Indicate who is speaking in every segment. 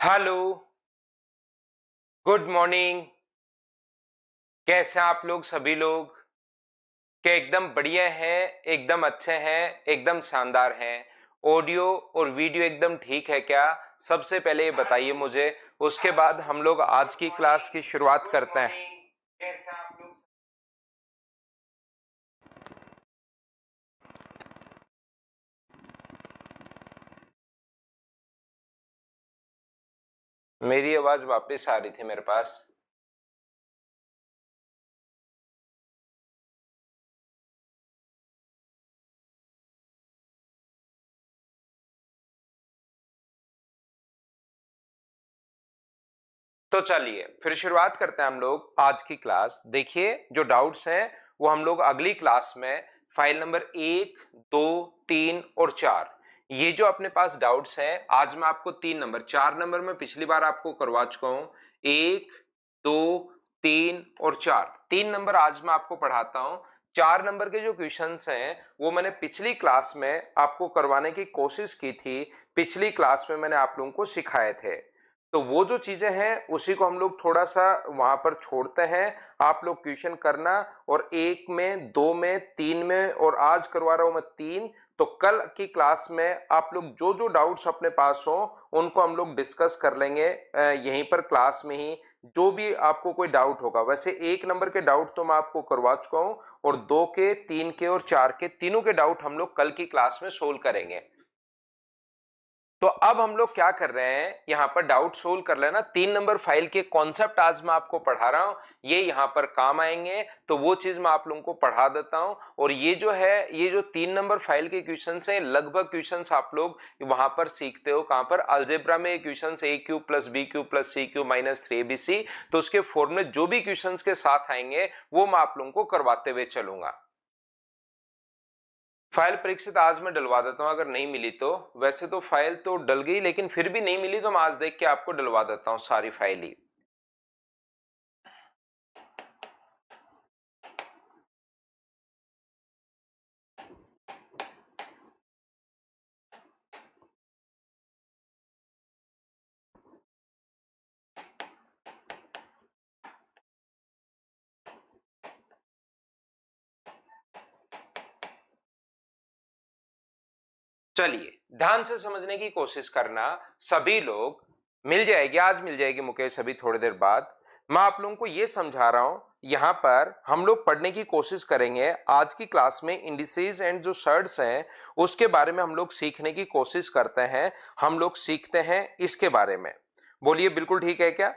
Speaker 1: Hello. Good morning. कैसे हैं आप लोग सभी लोग? क्या एकदम बढ़िया हैं, एकदम अच्छे हैं, एकदम शानदार हैं? ऑडियो और वीडियो एकदम ठीक है क्या? सबसे पहले ये बताइए मुझे। उसके बाद हम लोग आज की क्लास की शुरुआत करते हैं। कैसे हैं आप लोग? मेरी आवाज वापस आ रही थी मेरे पास। तो चलिए फिर शुरुआत करते हैं हम लोग आज की क्लास। देखिए जो डाउट्स हैं वो हम लोग अगली क्लास में फाइल नंबर 1, 2, 3 और 4, ये जो अपने पास डाउट्स हैं आज मैं आपको 3 नंबर 4 नंबर में पिछली बार आपको करवा चुका हूं। 1, 2, 3 और 4, 3 नंबर आज मैं आपको पढ़ाता हूं। 4 नंबर के जो क्वेश्चंस हैं वो मैंने पिछली क्लास में आपको करवाने की कोशिश की थी। पिछली क्लास में मैंने आप लोगों को सिखाए थे। तो वो जो चीजें हैं उसी को हम लोग थोड़ा सा वहां पर छोड़ते हैं। आप लोग क्वेश्चन करना, और 1 में 2 में 3 में, और आज करवा रहा हूं मैं 3। तो कल की क्लास में आप लोग जो जो डाउट्स अपने पास हो उनको हम लोग डिस्कस कर लेंगे यहीं पर क्लास में ही। जो भी आपको कोई डाउट होगा, वैसे 1 नंबर के डाउट तो मैं आपको करवा चुका हूं, और 2 के, 3 के और 4 के तीनों के डाउट हम लोग कल की क्लास में सोल्व करेंगे। तो अब हम लोग क्या कर रहे हैं, यहां पर डाउट सोल्व कर लेना। 3 नंबर फाइल के कॉन्सेप्ट आज मैं आपको पढ़ा रहा हूं, ये यहां पर काम आएंगे, तो वो चीज मैं आप लोगों को पढ़ा देता हूं। और ये जो है, ये जो 3 नंबर फाइल के क्वेश्चन हैं, लगभग क्वेश्चन आप लोग वहां पर सीखते हो कहां पर, अलजेब्रा में question a³ + b³ + c³ - 3abc। तो उसके फॉर्मूले जो भी क्वेश्चन के साथ आएंगे वो मैं आप लोगों को करवाते हुए चलूंगा। फाइल परीक्षित आज मैं डलवा देता हूं अगर नहीं मिली तो। वैसे तो फाइल तो डल गई, लेकिन फिर भी नहीं मिली तो मैं आज देख के आपको डलवा देता हूं सारी फाइल ही। चलिए ध्यान से समझने की कोशिश करना सभी लोग। मिल जाएगी, आज मिल जाएगी मुकेश, अभी थोड़ी देर बाद। मैं आप लोगों को यह समझा रहा हूं। यहां पर हम लोग पढ़ने की कोशिश करेंगे आज की क्लास में। इंडिसेस एंड जो सर्ट्स हैं उसके बारे में हम लोग सीखने की कोशिश करते हैं। हम लोग सीखते हैं इसके बारे में। बोलिए बिल्कुल ठीक है क्या?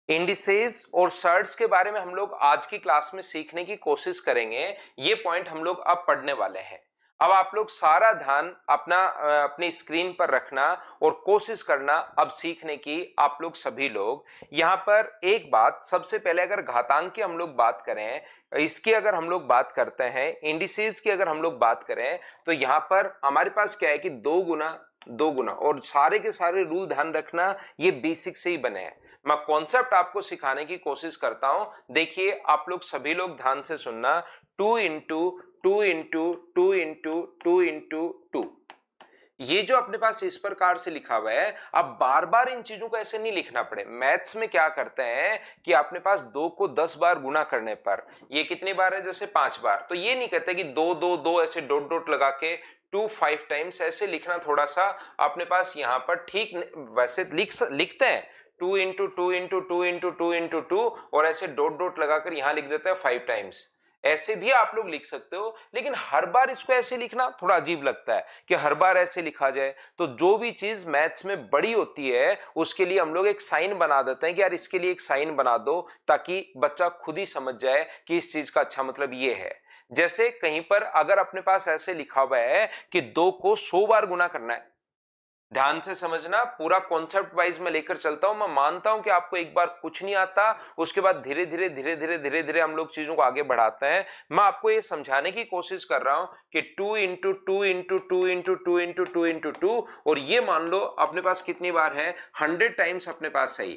Speaker 1: इंडिसेस और सर्ट्स के बारे में हम लोग आज की क्लास में सीखने की कोशिश करेंगे। ये पॉइंट हम लोग अब पढ़ने वाले हैं। अब आप लोग सारा ध्यान अपना अपनी स्क्रीन पर रखना और कोशिश करना अब सीखने की। आप लोग सभी लोग यहां पर एक बात, सबसे पहले अगर घातांक की हम लोग बात करें, इसकी अगर हम लोग बात करते हैं, इंडिसेस की अगर हम लोग बात करें, तो यहां पर हमारे पास क्या है कि 2 गुना और सारे के सारे रूल ध्यान रखना ये बेसिक से ही बने हैं। मैं कॉन्सेप्ट आपको सिखाने की कोशिश करता हूं। देखिए आप लोग सभी लोग ध्यान से सुनना। 2 इंटू 2 इंटू 2 इंटू 2, ये जो अपने पास इस प्रकार से लिखा हुआ है। अब बार बार इन चीजों को ऐसे नहीं लिखना पड़े। मैथ्स में क्या करते हैं कि अपने पास 2 को 10 बार गुना करने पर ये कितनी बार है, जैसे 5 बार, तो ये नहीं कहते कि 2 2 2 ऐसे डॉट डॉट लगा के 2 5 टाइम्स ऐसे लिखना। थोड़ा सा अपने पास यहां पर ठीक वैसे लिखते हैं 2 इंटू 2 इंटू 2 इंटू 2 इंटू 2, और ऐसे डॉट डॉट लगाकर यहां लिख देते हैं 5 टाइम्स। ऐसे भी आप लोग लिख सकते हो, लेकिन हर बार इसको ऐसे लिखना थोड़ा अजीब लगता है कि हर बार ऐसे लिखा जाए। तो जो भी चीज मैथ्स में बड़ी होती है उसके लिए हम लोग एक साइन बना देते हैं कि यार इसके लिए एक साइन बना दो, ताकि बच्चा खुद ही समझ जाए कि इस चीज का अच्छा मतलब ये है। जैसे कहीं पर अगर अपने पास ऐसे लिखा हुआ है कि 2 को 100 बार गुना करना है, ध्यान से समझना, पूरा कॉन्सेप्ट वाइज में लेकर चलता हूं। मैं मानता हूं कि आपको एक बार कुछ नहीं आता, उसके बाद धीरे धीरे धीरे धीरे धीरे धीरे हम लोग चीजों को आगे बढ़ाते हैं। मैं आपको ये समझाने की कोशिश कर रहा हूं कि 2 इंटू 2 इंटू 2 इंटू 2 इंटू 2, और ये मान लो अपने पास कितनी बार है, 100 टाइम्स अपने पास है।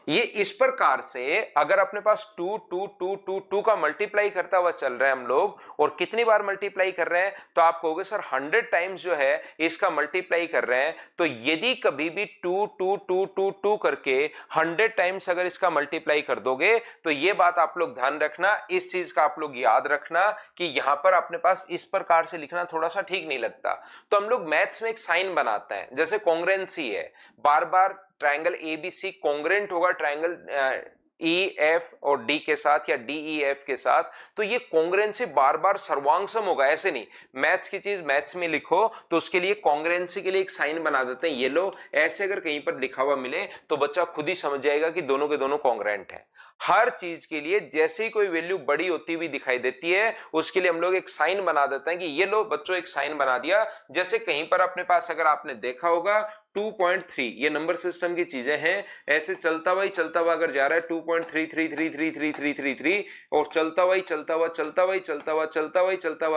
Speaker 1: ये इस प्रकार से अगर अपने पास 2 2 2 2 2 का मल्टीप्लाई करता हुआ चल रहे हैं हम लोग, और कितनी बार मल्टीप्लाई कर रहे हैं, तो आप कहोगे सर 100 टाइम्स जो है इसका मल्टीप्लाई कर रहे हैं। तो यदि कभी भी 2 2 2 2 2 करके 100 टाइम्स अगर इसका मल्टीप्लाई कर दोगे, तो ये बात आप लोग ध्यान रखना, इस चीज का आप लोग याद रखना कि यहां पर अपने पास इस प्रकार से लिखना थोड़ा सा ठीक नहीं लगता। तो हम लोग मैथ्स में एक साइन बनाते हैं, जैसे कॉन्ग्रुएंसी है, बार बार ट्रायंगल एबीसी कॉन्ग्रुएंट होगा ट्रायंगल ई एफ और डी के साथ या डी ई एफ के साथ, तो ये कॉन्ग्रुएंसी बार बार सर्वांगसम होगा, ऐसे नहीं। मैथ्स की चीज मैथ्स में लिखो तो उसके लिए कॉन्ग्रुएंसी के लिए एक साइन बना देते हैं, ये लो, ऐसे अगर कहीं पर लिखा हुआ मिले तो बच्चा खुद ही समझ जाएगा कि दोनों के दोनों कॉन्ग्रुएंट है। हर चीज के लिए जैसे ही कोई वैल्यू बड़ी होती हुई दिखाई देती है, उसके लिए हम लोग एक साइन बना देते हैं कि ये लो बच्चों एक साइन बना दिया। जैसे कहीं पर अपने पास अगर आपने देखा होगा 2.3, ये नंबर सिस्टम की चीजें हैं, ऐसे चलता हुआ अगर जा रहा है 2.33333333 और चलता हुआ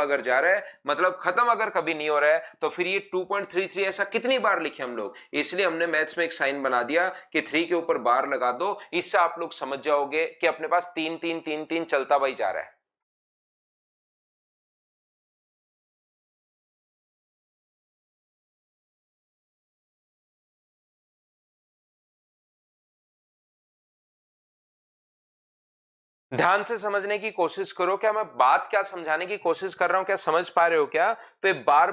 Speaker 1: अगर जा रहा है, मतलब खत्म अगर कभी नहीं हो रहा है, तो फिर ये 2.33 ऐसा कितनी बार लिखे हम लोग, इसलिए हमने मैथ्स में एक साइन बना दिया कि 3 के ऊपर बार लगा दो। इससे आप लोग समझ जाओगे कि अपने पास 3 3 3 3 चलता हुआ जा रहा है। ध्यान से समझने की कोशिश करो, क्या मैं बात क्या समझाने की कोशिश कर रहा हूं, क्या समझ पा रहे हो क्या? तो ये बार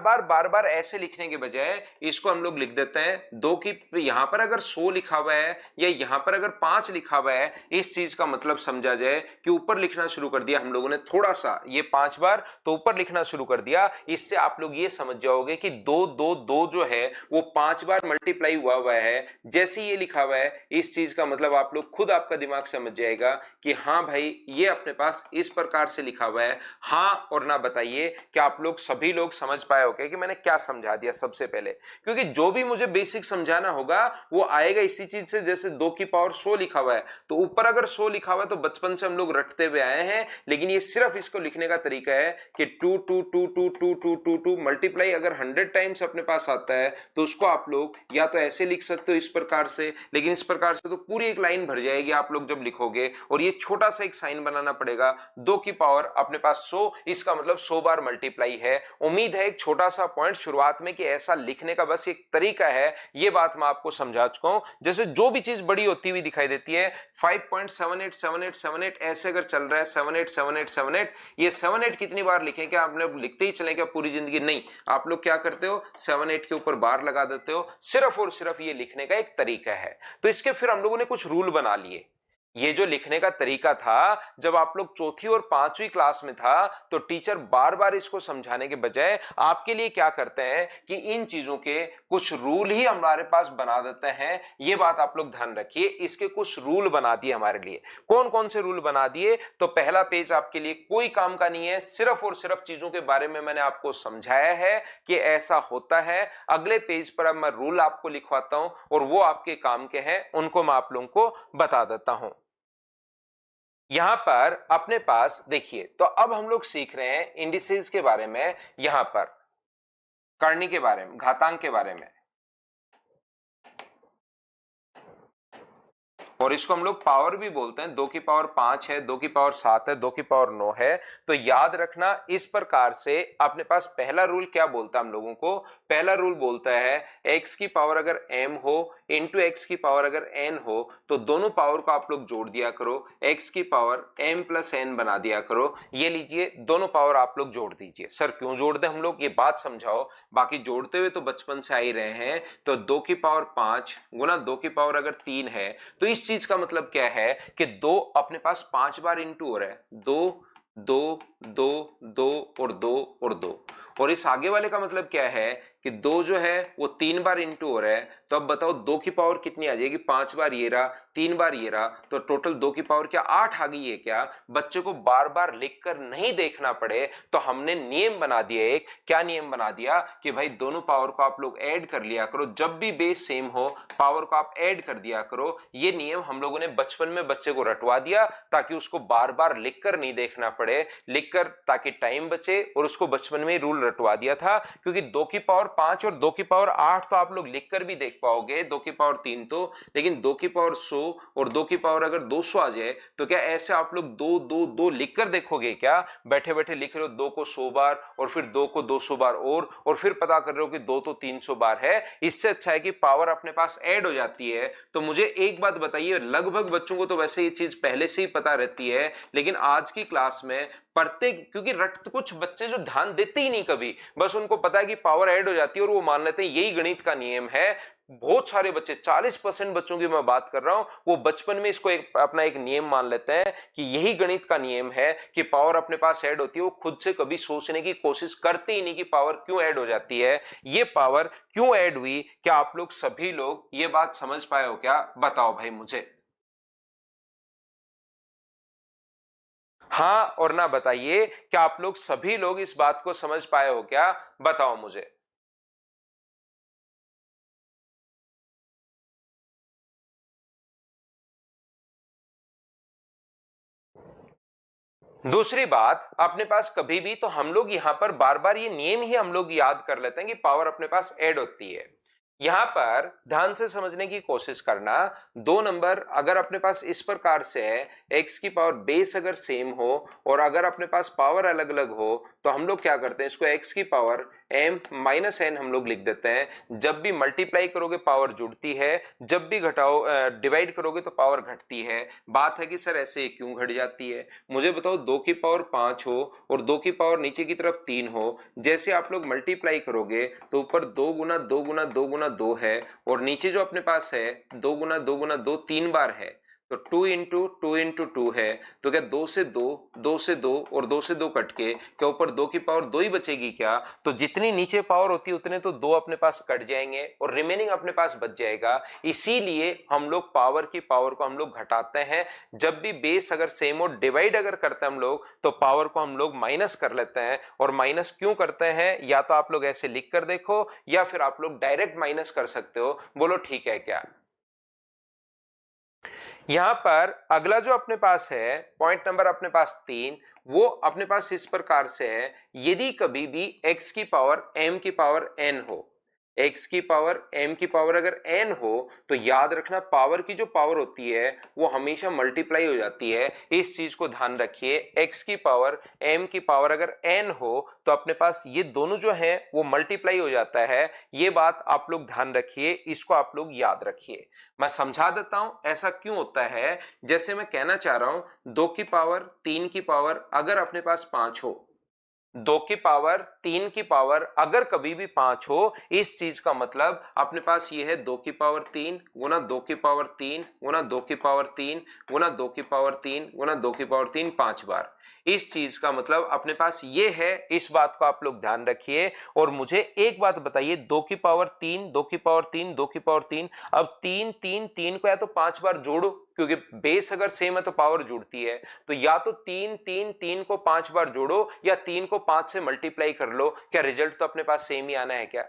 Speaker 1: बार ऐसे लिखने के बजाय इसको हम लोग लिख देते हैं 2 की, यहां पर अगर 100 लिखा हुआ है या यहां पर अगर 5 लिखा हुआ है, इस चीज का मतलब समझा जाए कि ऊपर लिखना शुरू कर दिया हम लोगों ने थोड़ा सा, ये 5 बार तो ऊपर लिखना शुरू कर दिया। इससे आप लोग ये समझ जाओगे कि 2 2 2 जो है वो 5 बार मल्टीप्लाई हुआ है। जैसे ये लिखा हुआ है, इस चीज का मतलब आप लोग खुद, आपका दिमाग समझ जाएगा कि हाँ भाई ये अपने पास इस प्रकार से लिखा हुआ है। हाँ और ना बताइए कि आप लोग सभी लोग समझ पाए होंगे कि मैंने क्या समझा दिया सबसे पहले, क्योंकि जो भी मुझे बेसिक समझाना होगा वो आएगा इसी चीज से। जैसे 2 की पावर 100 लिखा हुआ है, तो ऊपर अगर 100 लिखा हुआ है तो बचपन से हम लोग रटते हुए आए हैं, लेकिन ये सिर्फ इसको लिखने का तरीका है कि 2 2 2 2 2 2 2 2 मल्टीप्लाई अगर 100 टाइम्स अपने पास आता है तो उसको आप लोग या तो ऐसे लिख सकते हो इस प्रकार से, लेकिन इस प्रकार से तो पूरी एक लाइन भर जाएगी आप लोग जब लिखोगे, और ये छोटा सा एक साइन बनाना पड़ेगा। 2 की पावर अपने पास 100, इसका मतलब 100 बार मल्टीप्लाई है। उम्मीद है एक छोटा सा पॉइंट शुरुआत में कि ऐसा लिखने का बस एक तरीका है, ये बात मैं आपको समझा चुका हूं। जैसे जो भी चीज बड़ी होती हुई दिखाई देती है, 5.787878 ऐसे अगर चल रहा है 787878, ये 78 कितनी बार लिखें? क्या आप लोग लिखते ही चले क्या पूरी जिंदगी? नहीं, आप लोग क्या करते हो, 78 के ऊपर बार लगा देते हो। सिर्फ और सिर्फ ये लिखने का एक तरीका है। तो इसके फिर हम लोगों ने कुछ रूल बना लिए। ये जो लिखने का तरीका था, जब आप लोग चौथी और 5वीं क्लास में था, तो टीचर बार बार इसको समझाने के बजाय आपके लिए क्या करते हैं कि इन चीजों के कुछ रूल ही हमारे पास बना देते हैं। ये बात आप लोग ध्यान रखिए, इसके कुछ रूल बना दिए हमारे लिए। कौन कौन से रूल बना दिए? तो पहला पेज आपके लिए कोई काम का नहीं है, सिर्फ और सिर्फ चीजों के बारे में मैंने आपको समझाया है कि ऐसा होता है। अगले पेज पर अब मैं रूल आपको लिखवाता हूं और वो आपके काम के हैं, उनको मैं आप लोगों को बता देता हूं। यहां पर अपने पास देखिए, तो अब हम लोग सीख रहे हैं इंडिसेस के बारे में, यहां पर करनी के बारे में, घातांक के बारे में, और इसको हम लोग पावर भी बोलते हैं। 2 की पावर 5 है, 2 की पावर 7 है, 2 की पावर 9 है। तो याद रखना इस प्रकार से अपने पास पहला रूल क्या बोलता है हम लोगों को? पहला रूल बोलता है x की पावर अगर m हो इंटू x की पावर अगर n हो, तो दोनों पावर को आप लोग जोड़ दिया करो, x की पावर m प्लस n बना दिया करो। ये लीजिए, दोनों पावर आप लोग जोड़ दीजिए। सर क्यों जोड़ दें हम लोग, ये बात समझाओ। बाकी जोड़ते हुए तो बचपन से आ ही रहे हैं। तो 2 की पावर 5 गुना 2 की पावर अगर 3 है, तो इस चीज का मतलब क्या है कि 2 अपने पास 5 बार इंटू हो रहा है, 2 2 2 2 और 2 और 2, और इस आगे वाले का मतलब क्या है कि 2 जो है वो 3 बार इंटू हो रहा है। तो अब बताओ 2 की पावर कितनी आ जाएगी? 5 बार ये रहा, 3 बार ये रहा, तो टोटल 2 की पावर क्या 8 आ गई है क्या? बच्चे को बार बार लिखकर नहीं देखना पड़े, तो हमने नियम बना दिया एक। क्या नियम बना दिया कि भाई दोनों पावर को आप लोग ऐड कर लिया करो, जब भी बेस सेम हो पावर को आप ऐड कर दिया करो। ये नियम हम लोगों ने बचपन में बच्चे को रटवा दिया ताकि उसको बार बार लिखकर नहीं देखना पड़े, लिखकर ताकि टाइम बचे, और उसको बचपन में रूल रटवा दिया था। क्योंकि 2 की पावर 5 और 2 की पावर 8 तो आप लोग लिख कर भी देख पाओगे, 2 की पावर 3 तो, लेकिन 2 की पावर 100 और 2 की पावर अगर 200 आ जाए तो क्या ऐसे आप लोग 2 2 2 लिख कर देखोगे क्या? बैठे बैठे लिख रहे हो 2 को 100 बार और फिर 2 को 200 बार और फिर पता कर रहे हो कि 2 तो 300 बार है। इससे अच्छा है कि पावर अपने पास ऐड हो जाती है। तो मुझे एक बात बताइए, लगभग बच्चों को तो वैसे ये चीज पहले से ही पता रहती है, लेकिन आज की क्लास में प्रत्येक, क्योंकि रट कुछ बच्चे जो ध्यान देते ही नहीं कभी, बस उनको पता है कि पावर ऐड हो जाती है और वो मान लेते हैं यही गणित का नियम है। बहुत सारे बच्चे, 40% बच्चों की मैं बात कर रहा हूं, वो बचपन में इसको अपना एक नियम मान लेते हैं कि यही गणित का नियम है कि पावर अपने पास ऐड होती है। वो खुद से कभी सोचने की कोशिश करते ही नहीं कि पावर क्यों ऐड हो जाती है, ये पावर क्यों ऐड हुई। क्या आप लोग सभी लोग ये बात समझ पाए हो क्या? बताओ भाई मुझे, हाँ और ना बताइए। क्या आप लोग सभी लोग इस बात को समझ पाए हो क्या? बताओ मुझे। दूसरी बात, अपने पास कभी भी तो हम लोग यहां पर बार बार ये नियम ही हम लोग याद कर लेते हैं कि पावर अपने पास ऐड होती है। यहां पर ध्यान से समझने की कोशिश करना। दो नंबर अगर अपने पास इस प्रकार से है, एक्स की पावर बेस अगर सेम हो और अगर अपने पास पावर अलग अलग हो, तो हम लोग क्या करते हैं, इसको एक्स की पावर एम माइनस एन हम लोग लिख देते हैं। जब भी मल्टीप्लाई करोगे पावर जुड़ती है, जब भी घटाओ डिवाइड करोगे तो पावर घटती है। बात है कि सर ऐसे क्यों घट जाती है? मुझे बताओ, 2 की पावर 5 हो और 2 की पावर नीचे की तरफ 3 हो, जैसे आप लोग मल्टीप्लाई करोगे तो ऊपर 2 गुना 2 है और नीचे जो अपने पास है 2 गुना 2 3 बार है, तो 2 इंटू 2 है। तो क्या 2 से 2 और 2 से 2 कट के क्या ऊपर 2 की पावर 2 ही बचेगी क्या? तो जितनी नीचे पावर होती है उतने तो 2 अपने पास कट जाएंगे और रिमेनिंग अपने पास बच जाएगा। इसीलिए हम लोग पावर की पावर को हम लोग घटाते हैं। जब भी बेस अगर सेम हो, डिवाइड अगर करते हैं हम लोग, तो पावर को हम लोग माइनस कर लेते हैं। और माइनस क्यों करते हैं, या तो आप लोग ऐसे लिख कर देखो या फिर आप लोग डायरेक्ट माइनस कर सकते हो। बोलो ठीक है क्या? यहां पर अगला जो अपने पास है, पॉइंट नंबर अपने पास 3, वो अपने पास इस प्रकार से है। यदि कभी भी x की पावर m की पावर n हो, x की पावर m की पावर अगर n हो, तो याद रखना पावर की जो पावर होती है वो हमेशा मल्टीप्लाई हो जाती है। इस चीज को ध्यान रखिए। x की पावर m की पावर अगर n हो तो अपने पास ये दोनों जो हैं वो मल्टीप्लाई हो जाता है। ये बात आप लोग ध्यान रखिए, इसको आप लोग याद रखिए। मैं समझा देता हूं ऐसा क्यों होता है। जैसे मैं कहना चाह रहा हूं, 2 की पावर 3 की पावर अगर अपने पास 5 हो, 2 की पावर 3 की पावर अगर कभी भी 5 हो, इस चीज का मतलब अपने पास ये है 2 की पावर 3 गुना 2 की पावर 3 गुना 2 की पावर 3 गुना 2 की पावर 3 गुना 2 की पावर 3 5 बार। इस चीज का मतलब अपने पास ये है। इस बात को आप लोग ध्यान रखिए। और मुझे एक बात बताइए, 2 की पावर 3 2 की पावर 3 2 की पावर 3, अब 3 को या तो 5 बार जोड़ो, क्योंकि बेस अगर सेम है तो पावर जुड़ती है। तो या तो 3 को 5 बार जोड़ो या 3 को 5 से मल्टीप्लाई कर लो। क्या रिजल्ट तो अपने पास सेम ही आना है क्या?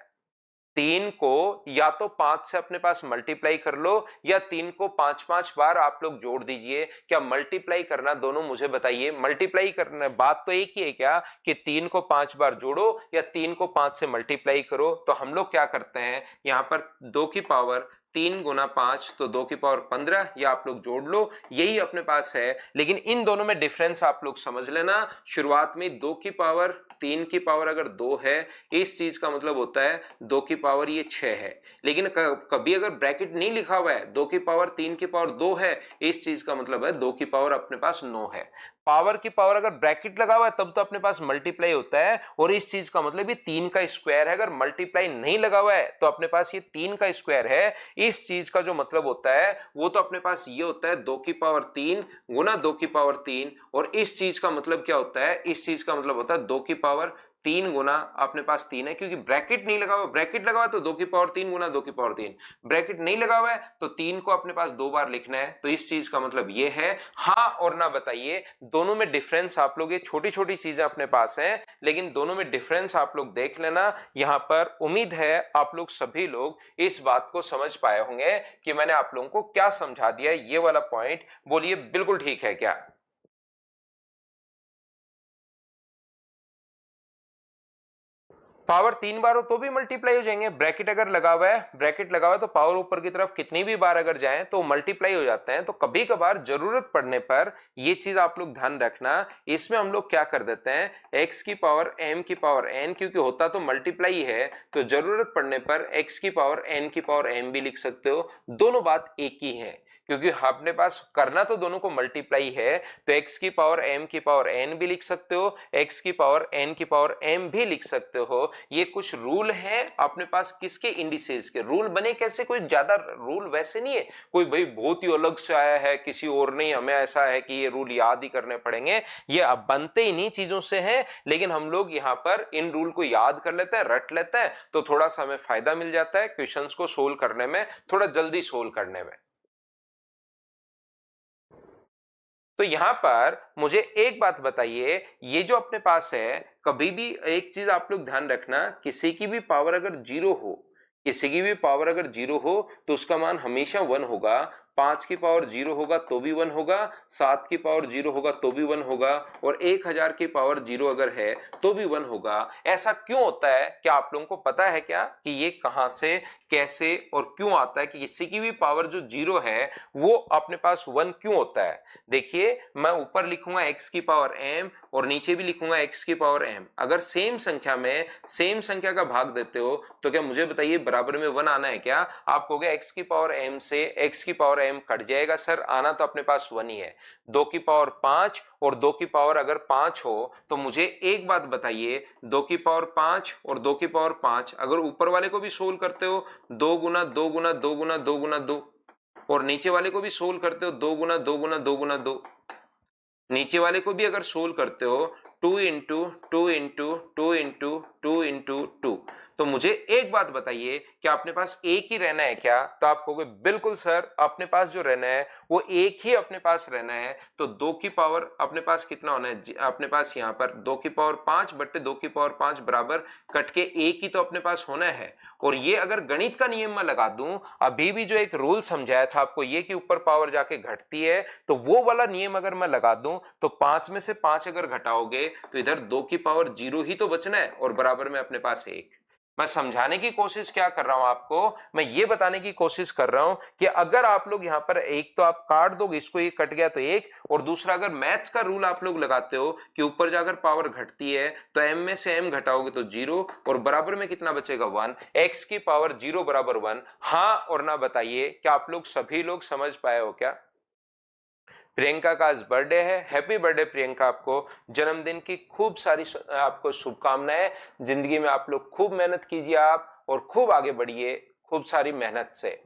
Speaker 1: 3 को या तो 5 से अपने पास मल्टीप्लाई कर लो या 3 को 5 5 बार आप लोग जोड़ दीजिए। क्या मल्टीप्लाई करना दोनों, मुझे बताइए, मल्टीप्लाई करना बात तो एक ही है क्या कि 3 को 5 बार जोड़ो या 3 को 5 से मल्टीप्लाई करो? तो हम लोग क्या करते हैं यहां पर, 2 की पावर 3 गुना 5 तो 2 की पावर 15, या आप लोग जोड़ लो, यही अपने पास है। लेकिन इन दोनों में डिफरेंस आप लोग समझ लेना। शुरुआत में 2 की पावर 3 की पावर अगर 2 है, इस चीज का मतलब होता है 2 की पावर ये 6 है। लेकिन कभी अगर ब्रैकेट नहीं लिखा हुआ है, 2 की पावर 3 की पावर 2 है, इस चीज का मतलब है 2 की पावर अपने पास 9 है। पावर की पावर अगर ब्रैकेट लगा हुआ है तब तो अपने पास मल्टीप्लाई होता है, और इस चीज का मतलब ये 3 का स्क्वायर है। अगर मल्टीप्लाई नहीं लगा हुआ है तो अपने पास ये 3 का स्क्वायर है। इस चीज का जो मतलब होता है वो तो अपने पास ये होता है 2 की पावर 3 गुना 2 की पावर 3। और इस चीज का मतलब क्या होता है, इस चीज का मतलब होता है 2 की पावर 3 गुना अपने पास 3 है, क्योंकि ब्रैकेट नहीं लगा हुआ। ब्रैकेट लगा हुआ है तो 2 की पावर 3 गुना 2 की पावर 3, ब्रैकेट नहीं लगा हुआ है तो 3 को अपने पास 2 बार लिखना है। तो इस चीज का मतलब ये है। हाँ और ना बताइए, दोनों में डिफरेंस आप लोग, ये छोटी छोटी चीजें अपने पास हैं लेकिन दोनों में डिफरेंस आप लोग देख लेना। यहां पर उम्मीद है आप लोग सभी लोग इस बात को समझ पाए होंगे कि मैंने आप लोगों को क्या समझा दिया। ये वाला पॉइंट बोलिए बिल्कुल ठीक है क्या? पावर 3 बार हो तो भी मल्टीप्लाई हो जाएंगे। ब्रैकेट अगर लगा हुआ है, ब्रैकेट लगा हुआ है तो पावर ऊपर की तरफ कितनी भी बार अगर जाए तो मल्टीप्लाई हो जाते हैं। तो कभी कभार जरूरत पड़ने पर ये चीज आप लोग ध्यान रखना, इसमें हम लोग क्या कर देते हैं, x की पावर m की पावर n, क्योंकि होता तो मल्टीप्लाई है तो जरूरत पड़ने पर x की पावर n की पावर m भी लिख सकते हो। दोनों बात एक ही है, क्योंकि अपने पास करना तो दोनों को मल्टीप्लाई है, तो x की पावर m की पावर n भी लिख सकते हो, x की पावर n की पावर m भी लिख सकते हो। ये कुछ रूल है अपने पास किसके, इंडिसेस के। रूल बने कैसे, कोई ज्यादा रूल वैसे नहीं है, कोई भाई बहुत ही अलग से आया है किसी और नहीं, हमें ऐसा है कि ये रूल याद ही करने पड़ेंगे। ये अब बनते ही नहीं चीजों से हैं, लेकिन हम लोग यहाँ पर इन रूल को याद कर लेते हैं, रट लेते हैं, तो थोड़ा सा हमें फायदा मिल जाता है क्वेश्चंस को सोल्व करने में, थोड़ा जल्दी सोल्व करने में। तो यहां पर मुझे एक बात बताइए, ये जो अपने पास है, कभी भी एक चीज आप लोग ध्यान रखना, किसी की भी पावर अगर जीरो हो, किसी की भी पावर अगर जीरो हो तो उसका मान हमेशा 1 होगा। 5 की पावर जीरो होगा तो भी 1 होगा, 7 की पावर जीरो होगा तो भी 1 होगा, और 1000 की पावर जीरो अगर है तो भी 1 होगा। ऐसा क्यों होता है, क्या आप लोगों को पता है क्या कि ये कहां से, कैसे और क्यों आता है कि किसी की भी पावर जो जीरो है वो अपने पास 1 क्यों होता है? देखिए, मैं ऊपर लिखूंगा x की पावर m और नीचे भी लिखूंगा x की पावर m। अगर सेम संख्या में सेम संख्या का भाग देते हो तो क्या मुझे बताइए बराबर में 1 आना है क्या? आप कहोगे x की पावर m से x की पावर m कट जाएगा सर, आना तो अपने पास 1 ही है। 2 की पावर 5 और 2 की पावर अगर 5 हो तो मुझे एक बात बताइए, 2 की पावर 5 और 2 की पावर 5 अगर ऊपर वाले को भी सोल्व करते हो 2 गुना 2 गुना 2 गुना 2 गुना 2, और नीचे वाले को भी सोल्व करते हो 2 गुना 2 गुना 2 गुना 2, नीचे वाले को भी अगर सोल्व करते हो 2 इंटू 2 इंटू 2 इंटू 2 इंटू 2, तो मुझे एक बात बताइए कि अपने पास एक ही रहना है क्या? तो आप कहोगे बिल्कुल सर, अपने पास जो रहना है वो एक ही अपने पास रहना है। तो 2 की पावर अपने पास कितना होना है, अपने पास यहाँ पर 2 की पावर 5 बट्टे 2 की पावर 5 बराबर कट के एक ही तो अपने पास होना है। और ये अगर गणित का नियम मैं लगा दूं, अभी भी जो एक रूल समझाया था आपको ये कि ऊपर पावर जाके घटती है, तो वो वाला नियम अगर मैं लगा दूं तो 5 में से 5 अगर घटाओगे तो इधर 2 की पावर 0 ही तो बचना है और बराबर में अपने पास 1। मैं समझाने की कोशिश क्या कर रहा हूं आपको, मैं ये बताने की कोशिश कर रहा हूं कि अगर आप लोग यहां पर एक तो आप काट दोगे इसको, ये कट गया तो एक, और दूसरा अगर मैथ्स का रूल आप लोग लगाते हो कि ऊपर जाकर पावर घटती है तो m में से m घटाओगे तो 0 और बराबर में कितना बचेगा 1, x की पावर 0 बराबर 1। हाँ और ना बताइए, क्या आप लोग सभी लोग समझ पाए हो क्या? प्रियंका का आज बर्थडे है, हैप्पी बर्थडे प्रियंका, आपको जन्मदिन की खूब सारी आपको शुभकामनाएं। जिंदगी में आप लोग खूब मेहनत कीजिए आप, और खूब आगे बढ़िए खूब सारी मेहनत से।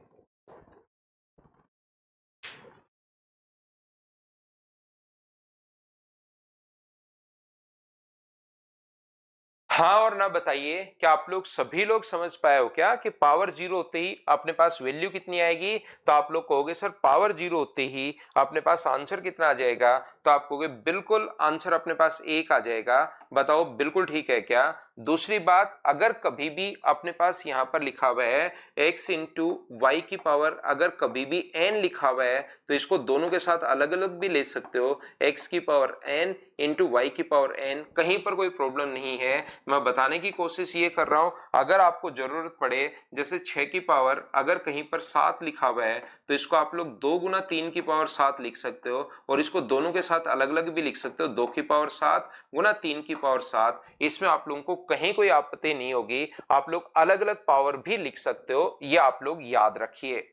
Speaker 1: हाँ और ना बताइए, क्या आप लोग सभी लोग समझ पाए हो क्या कि पावर 0 होते ही अपने पास वैल्यू कितनी आएगी? तो आप लोग कहोगे सर पावर 0 होते ही अपने पास आंसर कितना आ जाएगा? तो आप कहोगे बिल्कुल आंसर अपने पास 1 आ जाएगा। बताओ बिल्कुल ठीक है क्या? दूसरी बात, अगर कभी भी अपने पास यहां पर लिखा हुआ है x इंटू वाई की पावर, अगर कभी भी n लिखा हुआ है तो इसको दोनों के साथ अलग अलग भी ले सकते हो, x की पावर n इंटू वाई की पावर n, कहीं पर कोई प्रॉब्लम नहीं है। मैं बताने की कोशिश ये कर रहा हूं, अगर आपको जरूरत पड़े जैसे 6 की पावर अगर कहीं पर 7 लिखा हुआ है तो इसको आप लोग 2 गुना 3 की पावर 7 लिख सकते हो, और इसको दोनों के साथ अलग अलग भी लिख सकते हो, 2 की पावर 7 गुना 3 की पावर 7। इसमें आप लोगों को कहीं कोई आपत्ति नहीं होगी, आप लोग अलग अलग पावर भी लिख सकते हो, ये आप लोग याद रखिए।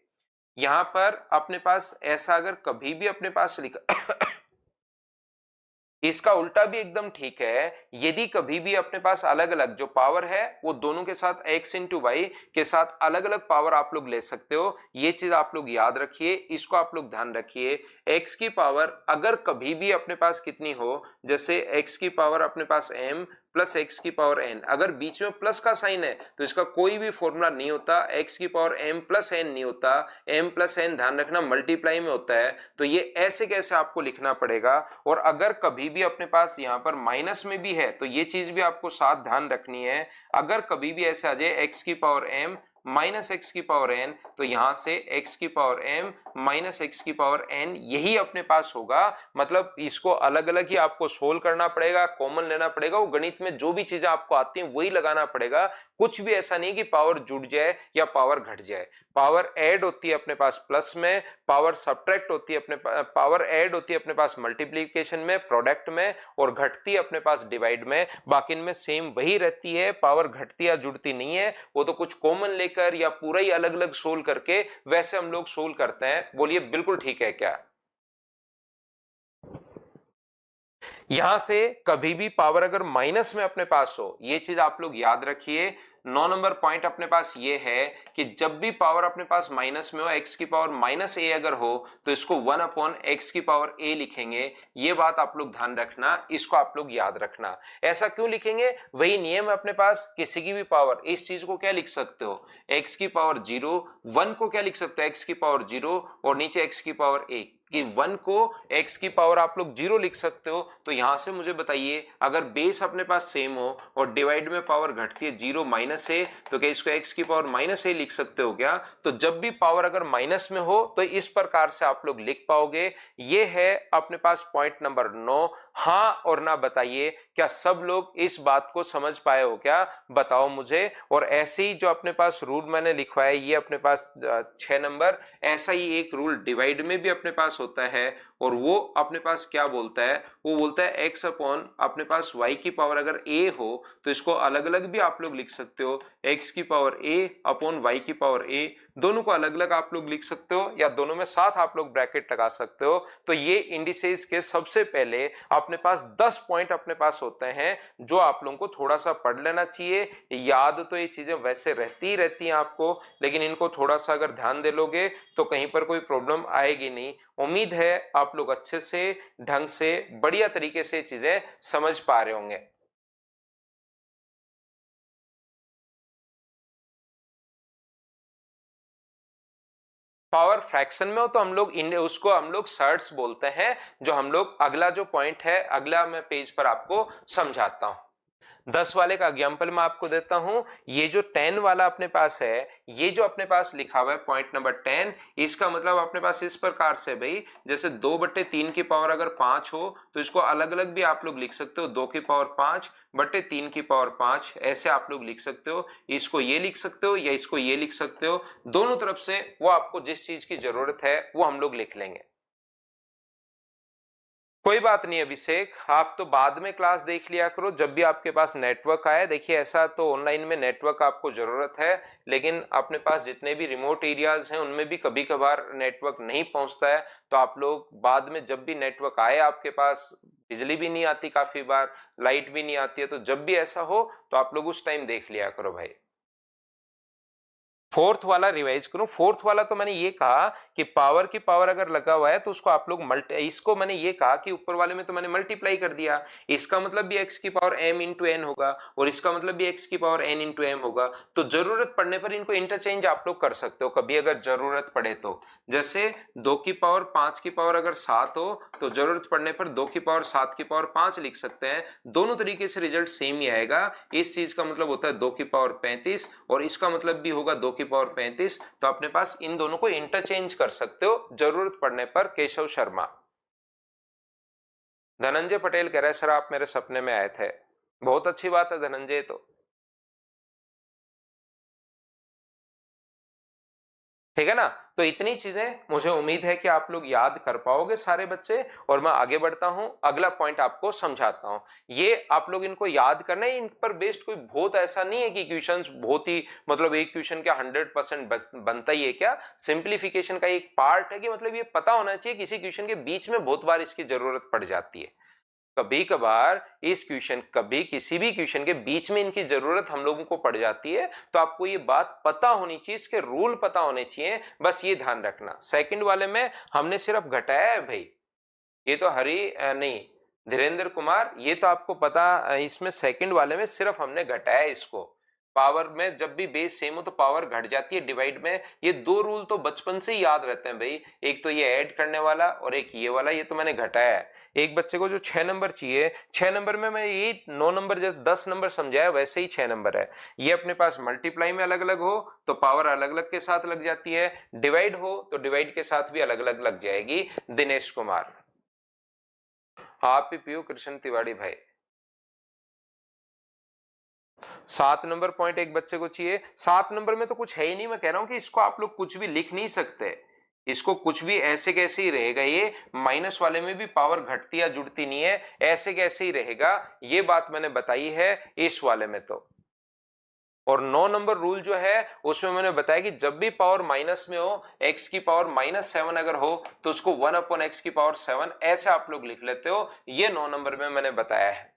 Speaker 1: यहां पर अपने पास ऐसा अगर कभी भी अपने पास लिखा इसका उल्टा भी एकदम ठीक है, यदि कभी भी अपने पास अलग अलग जो पावर है वो दोनों के साथ x इंटू वाई के साथ अलग अलग पावर आप लोग ले सकते हो, ये चीज आप लोग याद रखिए, इसको आप लोग ध्यान रखिए। x की पावर अगर कभी भी अपने पास कितनी हो, जैसे x की पावर अपने पास m प्लस एक्स की पावर n, अगर बीच में प्लस का साइन है तो इसका कोई भी फॉर्मूला नहीं होता, x की पावर m प्लस n नहीं होता, m प्लस n ध्यान रखना मल्टीप्लाई में होता है, तो ये ऐसे कैसे आपको लिखना पड़ेगा। और अगर कभी भी अपने पास यहाँ पर माइनस में भी है तो ये चीज भी आपको साथ ध्यान रखनी है, अगर कभी भी ऐसे आ जाए x की पावर m माइनस एक्स की पावर एन, तो यहां से एक्स की पावर एम माइनस एक्स की पावर एन यही अपने पास होगा। मतलब इसको अलग अलग ही आपको सोल्व करना पड़ेगा, कॉमन लेना पड़ेगा, वो गणित में जो भी चीजें आपको आती हैं वही लगाना पड़ेगा। कुछ भी ऐसा नहीं कि पावर जुड़ जाए या पावर घट जाए। पावर ऐड होती है अपने पास प्लस में, पावर सब्ट्रैक्ट होती है पावर ऐड होती है अपने पास मल्टीप्लीकेशन में, प्रोडक्ट में, और घटती है अपने पास डिवाइड में। बाकी इनमें सेम वही रहती है, पावर घटती या जुड़ती नहीं है। वो तो कुछ कॉमन लेकर या पूरा ही अलग अलग सोल्व करके वैसे हम लोग सोल्व करते हैं। बोलिए बिल्कुल ठीक है क्या? यहां से कभी भी पावर अगर माइनस में अपने पास हो, ये चीज आप लोग याद रखिए। 9 नंबर पॉइंट अपने पास ये है कि जब भी पावर अपने पास माइनस में हो, एक्स की पावर माइनस ए अगर हो, तो इसको 1 अपॉन एक्स की पावर ए लिखेंगे। ये बात आप लोग ध्यान रखना, इसको आप लोग याद रखना। ऐसा क्यों लिखेंगे? वही नियम है अपने पास, किसी की भी पावर, इस चीज को क्या लिख सकते हो, एक्स की पावर 0, 1 को क्या लिख सकते हो, एक्स की पावर 0, और नीचे एक्स की पावर ए, कि 1 को x की पावर आप लोग 0 लिख सकते हो। तो यहां से मुझे बताइए, अगर बेस अपने पास सेम हो और डिवाइड में पावर घटती है 0 माइनस ए, तो क्या इसको x की पावर माइनस ए लिख सकते हो क्या? तो जब भी पावर अगर माइनस में हो तो इस प्रकार से आप लोग लिख पाओगे। ये है अपने पास पॉइंट नंबर 9। हाँ और ना बताइए, क्या सब लोग इस बात को समझ पाए हो क्या? बताओ मुझे। और ऐसे ही जो अपने पास रूल मैंने लिखवाया, ये अपने पास 6 नंबर, ऐसा ही एक रूल डिवाइड में भी अपने पास होता है, और वो अपने पास क्या बोलता है, वो बोलता है x अपॉन अपने पास y की पावर अगर a हो, तो इसको अलग अलग भी आप लोग लिख सकते हो, x की पावर a अपॉन y की पावर a, दोनों को अलग अलग आप लोग लिख सकते हो, या दोनों में साथ आप लोग ब्रैकेट लगा सकते हो। तो ये इंडिसेस के सबसे पहले अपने पास 10 पॉइंट अपने पास होते हैं, जो आप लोगों को थोड़ा सा पढ़ लेना चाहिए। याद तो ये चीजें वैसे रहती ही रहती हैं आपको, लेकिन इनको थोड़ा सा अगर ध्यान दे लोगे तो कहीं पर कोई प्रॉब्लम आएगी नहीं। उम्मीद है आप लोग अच्छे से, ढंग से, बढ़िया तरीके से चीजें समझ पा रहे होंगे। पावर फ्रैक्शन में हो तो हम लोग उसको हम लोग सर्ट्स बोलते हैं। जो हम लोग अगला जो पॉइंट है, अगला मैं पेज पर आपको समझाता हूं। 10 वाले का एग्जाम्पल मैं आपको देता हूं। ये जो 10 वाला अपने पास है, ये जो अपने पास लिखा हुआ है पॉइंट नंबर 10, इसका मतलब अपने पास इस प्रकार से भाई, जैसे 2/3 की पावर अगर 5 हो, तो इसको अलग अलग भी आप लोग लिख सकते हो, 2 की पावर 5/3 की पावर 5, ऐसे आप लोग लिख सकते हो। इसको ये लिख सकते हो या इसको ये लिख सकते हो, दोनों तरफ से वो आपको जिस चीज की जरूरत है वो हम लोग लिख लेंगे। कोई बात नहीं अभिषेक, आप तो बाद में क्लास देख लिया करो जब भी आपके पास नेटवर्क आए। देखिए ऐसा तो ऑनलाइन में नेटवर्क आपको जरूरत है, लेकिन अपने पास जितने भी रिमोट एरियाज हैं उनमें भी कभी कभार नेटवर्क नहीं पहुंचता है। तो आप लोग बाद में जब भी नेटवर्क आए आपके पास, बिजली भी नहीं आती काफी बार, लाइट भी नहीं आती है, तो जब भी ऐसा हो तो आप लोग उस टाइम देख लिया करो भाई। फोर्थ वाला रिवाइज करूं, फोर्थ वाला तो मैंने ये कहा कि पावर की पावर अगर लगा हुआ है तो उसको आप लोग इसको मैंने ये कहा कि ऊपर वाले में तो मैंने मल्टीप्लाई कर दिया, इसका मतलब भी x की पावर m इंटू एन होगा, और इसका मतलब भी x की पावर n इंटू एम होगा। तो जरूरत पड़ने पर इनको इंटरचेंज आप लोग कर सकते हो कभी अगर जरूरत पड़े तो। जैसे 2 की पावर 5 की पावर अगर 7 हो, तो जरूरत पड़ने पर 2 की पावर 7 की पावर 5 लिख सकते हैं। दोनों तरीके से रिजल्ट सेम ही आएगा। इस चीज का मतलब होता है 2 की पावर 35, और इसका मतलब भी होगा 2 की पावर 35। तो अपने पास इन दोनों को इंटरचेंज कर सकते हो जरूरत पड़ने पर। केशव शर्मा। धनंजय पटेल कह रहे सर आप मेरे सपने में आए थे। बहुत अच्छी बात है धनंजय। तो ठीक है ना। तो इतनी चीजें मुझे उम्मीद है कि आप लोग याद कर पाओगे सारे बच्चे, और मैं आगे बढ़ता हूं, अगला पॉइंट आपको समझाता हूं। ये आप लोग इनको याद करना है, इन पर बेस्ड कोई बहुत ऐसा नहीं है कि क्वेश्चंस बहुत ही, मतलब एक क्वेश्चन क्या 100% बनता ही है क्या। सिंप्लीफिकेशन का एक पार्ट है कि मतलब ये पता होना चाहिए किसी क्वेश्चन के बीच में बहुत बार इसकी जरूरत पड़ जाती है। कभी कभार इस क्वेश्चन, कभी किसी भी क्वेश्चन के बीच में इनकी जरूरत हम लोगों को पड़ जाती है। तो आपको ये बात पता होनी चाहिए, इसके रूल पता होने चाहिए, बस ये ध्यान रखना। सेकंड वाले में हमने सिर्फ घटाया है भाई, ये तो नहीं धीरेन्द्र कुमार, ये तो आपको पता, इसमें सेकंड वाले में सिर्फ हमने घटाया इसको। पावर में जब भी बेस सेम हो तो पावर घट जाती है डिवाइड में। ये दो रूल तो बचपन से ही याद रहते हैं भाई, एक तो ये ऐड करने वाला और एक ये वाला, ये तो मैंने घटाया है। एक बच्चे को जो 6 नंबर चाहिए, 6 नंबर में मैं ये 9 नंबर जैसे 10 नंबर समझाया वैसे ही 6 नंबर है। ये अपने पास मल्टीप्लाई में अलग अलग हो तो पावर अलग अलग के साथ लग जाती है, डिवाइड हो तो डिवाइड के साथ भी अलग अलग लग जाएगी। दिनेश कुमार। आप ही पियो कृष्ण तिवारी भाई। 7 नंबर पॉइंट एक बच्चे को चाहिए। 7 नंबर में तो कुछ है ही नहीं, मैं कह रहा हूं कि इसको आप लोग कुछ भी लिख नहीं सकते, इसको कुछ भी ऐसे कैसे ही रहेगा। ये माइनस वाले में भी पावर घटती या जुड़ती नहीं है, ऐसे कैसे ही रहेगा, ये बात मैंने बताई है इस वाले में तो। और 9 नंबर रूल जो है उसमें मैंने बताया कि जब भी पावर माइनस में हो, x की पावर -7 अगर हो तो उसको 1/x की पावर 7 ऐसे आप लोग लिख लेते हो, ये 9 नंबर में मैंने बताया है।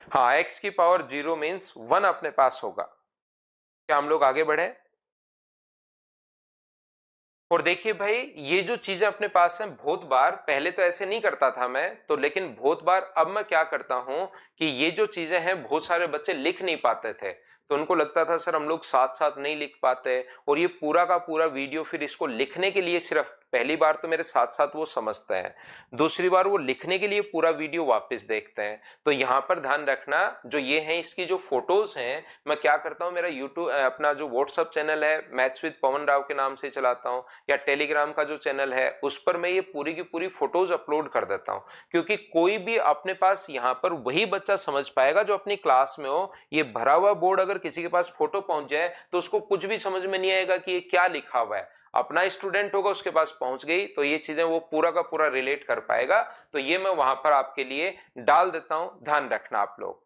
Speaker 1: हाँ, x की पावर 0 मीन्स 1 अपने पास होगा। क्या हम लोग आगे बढ़े? और देखिए भाई, ये जो चीजें अपने पास हैं, बहुत बार पहले तो ऐसे नहीं करता था मैं तो, लेकिन बहुत बार अब मैं क्या करता हूं कि ये जो चीजें हैं बहुत सारे बच्चे लिख नहीं पाते थे, तो उनको लगता था सर हम लोग साथ साथ नहीं लिख पाते, और ये पूरा का पूरा वीडियो फिर इसको लिखने के लिए सिर्फ पहली बार तो मेरे साथ साथ वो समझते हैं, दूसरी बार वो लिखने के लिए पूरा वीडियो वापस देखते हैं। तो यहां पर ध्यान रखना, जो ये है इसकी जो फोटोज हैं, मैं क्या करता हूं, मेरा यूट्यूब अपना जो व्हाट्सअप चैनल है मैथ्स विद पवन राव के नाम से चलाता हूं, या टेलीग्राम का जो चैनल है उस पर मैं ये पूरी की पूरी फोटोज अपलोड कर देता हूं, क्योंकि कोई भी अपने पास यहाँ पर वही बच्चा समझ पाएगा जो अपनी क्लास में हो। ये भरा हुआ बोर्ड अगर किसी के पास फोटो पहुंच जाए तो उसको कुछ भी समझ में नहीं आएगा कि ये क्या लिखा हुआ है। अपना स्टूडेंट होगा उसके पास पहुंच गई तो ये चीजें वो पूरा का पूरा रिलेट कर पाएगा, तो ये मैं वहां पर आपके लिए डाल देता हूं, ध्यान रखना आप लोग।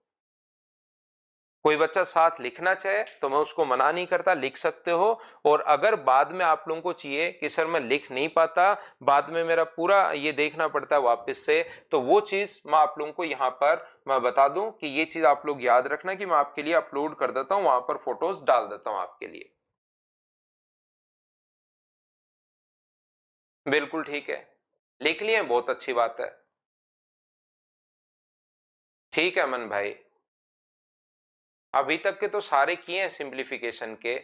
Speaker 1: कोई बच्चा साथ लिखना चाहे तो मैं उसको मना नहीं करता, लिख सकते हो। और अगर बाद में आप लोगों को चाहिए कि सर मैं लिख नहीं पाता, बाद में मेरा पूरा ये देखना पड़ता है वापस से, तो वो चीज मैं आप लोगों को यहाँ पर मैं बता दूं कि ये चीज आप लोग याद रखना कि मैं आपके लिए अपलोड कर देता हूं, वहां पर फोटोज डाल देता हूं आपके लिए। बिल्कुल ठीक है, लिख लिए, बहुत अच्छी बात है। ठीक है अमन भाई, अभी तक के तो सारे किए हैं सिंप्लीफिकेशन के।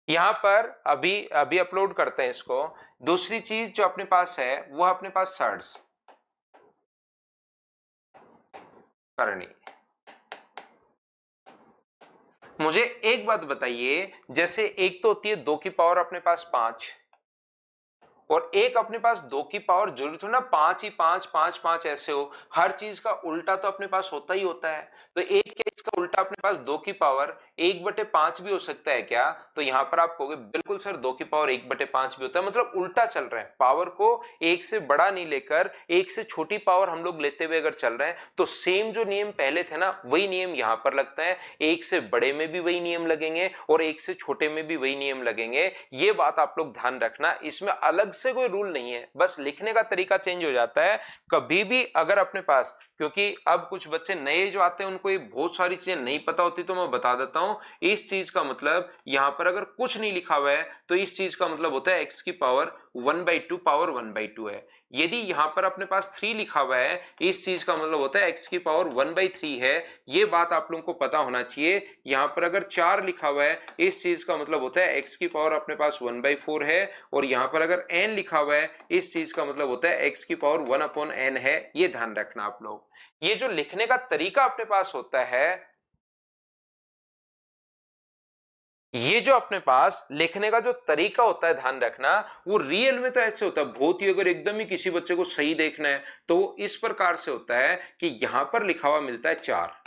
Speaker 1: यहां पर अभी अभी अपलोड करते हैं इसको। दूसरी चीज जो अपने पास है वो अपने पास सर्ड्स करनी। मुझे एक बात बताइए, जैसे एक तो होती है 2 की पावर अपने पास 5, और एक अपने पास 2 की पावर जरूरी थोड़ा ना 5 ही 5 5 5 ऐसे हो, हर चीज का उल्टा तो अपने पास होता ही होता है। तो एक क्या इसका उल्टा अपने पास 2 की पावर 1/5 भी हो सकता है क्या? तो यहां पर आप कहोगे बिल्कुल सर 2 की पावर 1/5 भी होता है, मतलब उल्टा चल रहे हैं, पावर को एक से बड़ा नहीं लेकर एक से छोटी पावर हम लोग लेते हुए अगर चल रहे हैं तो सेम जो नियम पहले थे ना वही नियम यहां पर लगता है, एक से बड़े में भी वही नियम लगेंगे और एक से छोटे में भी वही नियम लगेंगे। ये बात आप लोग ध्यान रखना, इसमें अलग से कोई रूल नहीं है, बस लिखने का तरीका चेंज हो जाता है। कभी भी अगर अपने पास, क्योंकि अब कुछ बच्चे नए जो आते हैं उनको ये बहुत सारी चीजें नहीं पता होती, तो मैं बता देता हूं इस चीज का मतलब, यहां पर अगर कुछ नहीं लिखा हुआ है तो इस चीज का मतलब होता है x की पावर 1/2 पावर 1/2 है। यदि यहां पर अपने पास 3 लिखा हुआ है इस चीज का मतलब होता है x की पावर 1/3 है। ये बात आप लोगों को पता होना चाहिए। यहां पर अगर 4 लिखा हुआ है इस चीज का मतलब होता है x की पावर अपने पास 1/4 है, और यहां पर अगर n लिखा हुआ है इस चीज का मतलब होता है x की पावर 1/n है। ये ध्यान रखना आप लोग। ये जो लिखने का तरीका अपने पास होता है, ये जो अपने पास लिखने का जो तरीका होता है ध्यान रखना, वो रियल में तो ऐसे होता है, बहुत ही अगर एकदम ही किसी बच्चे को सही देखना है तो इस प्रकार से होता है कि यहां पर लिखा हुआ मिलता है 4।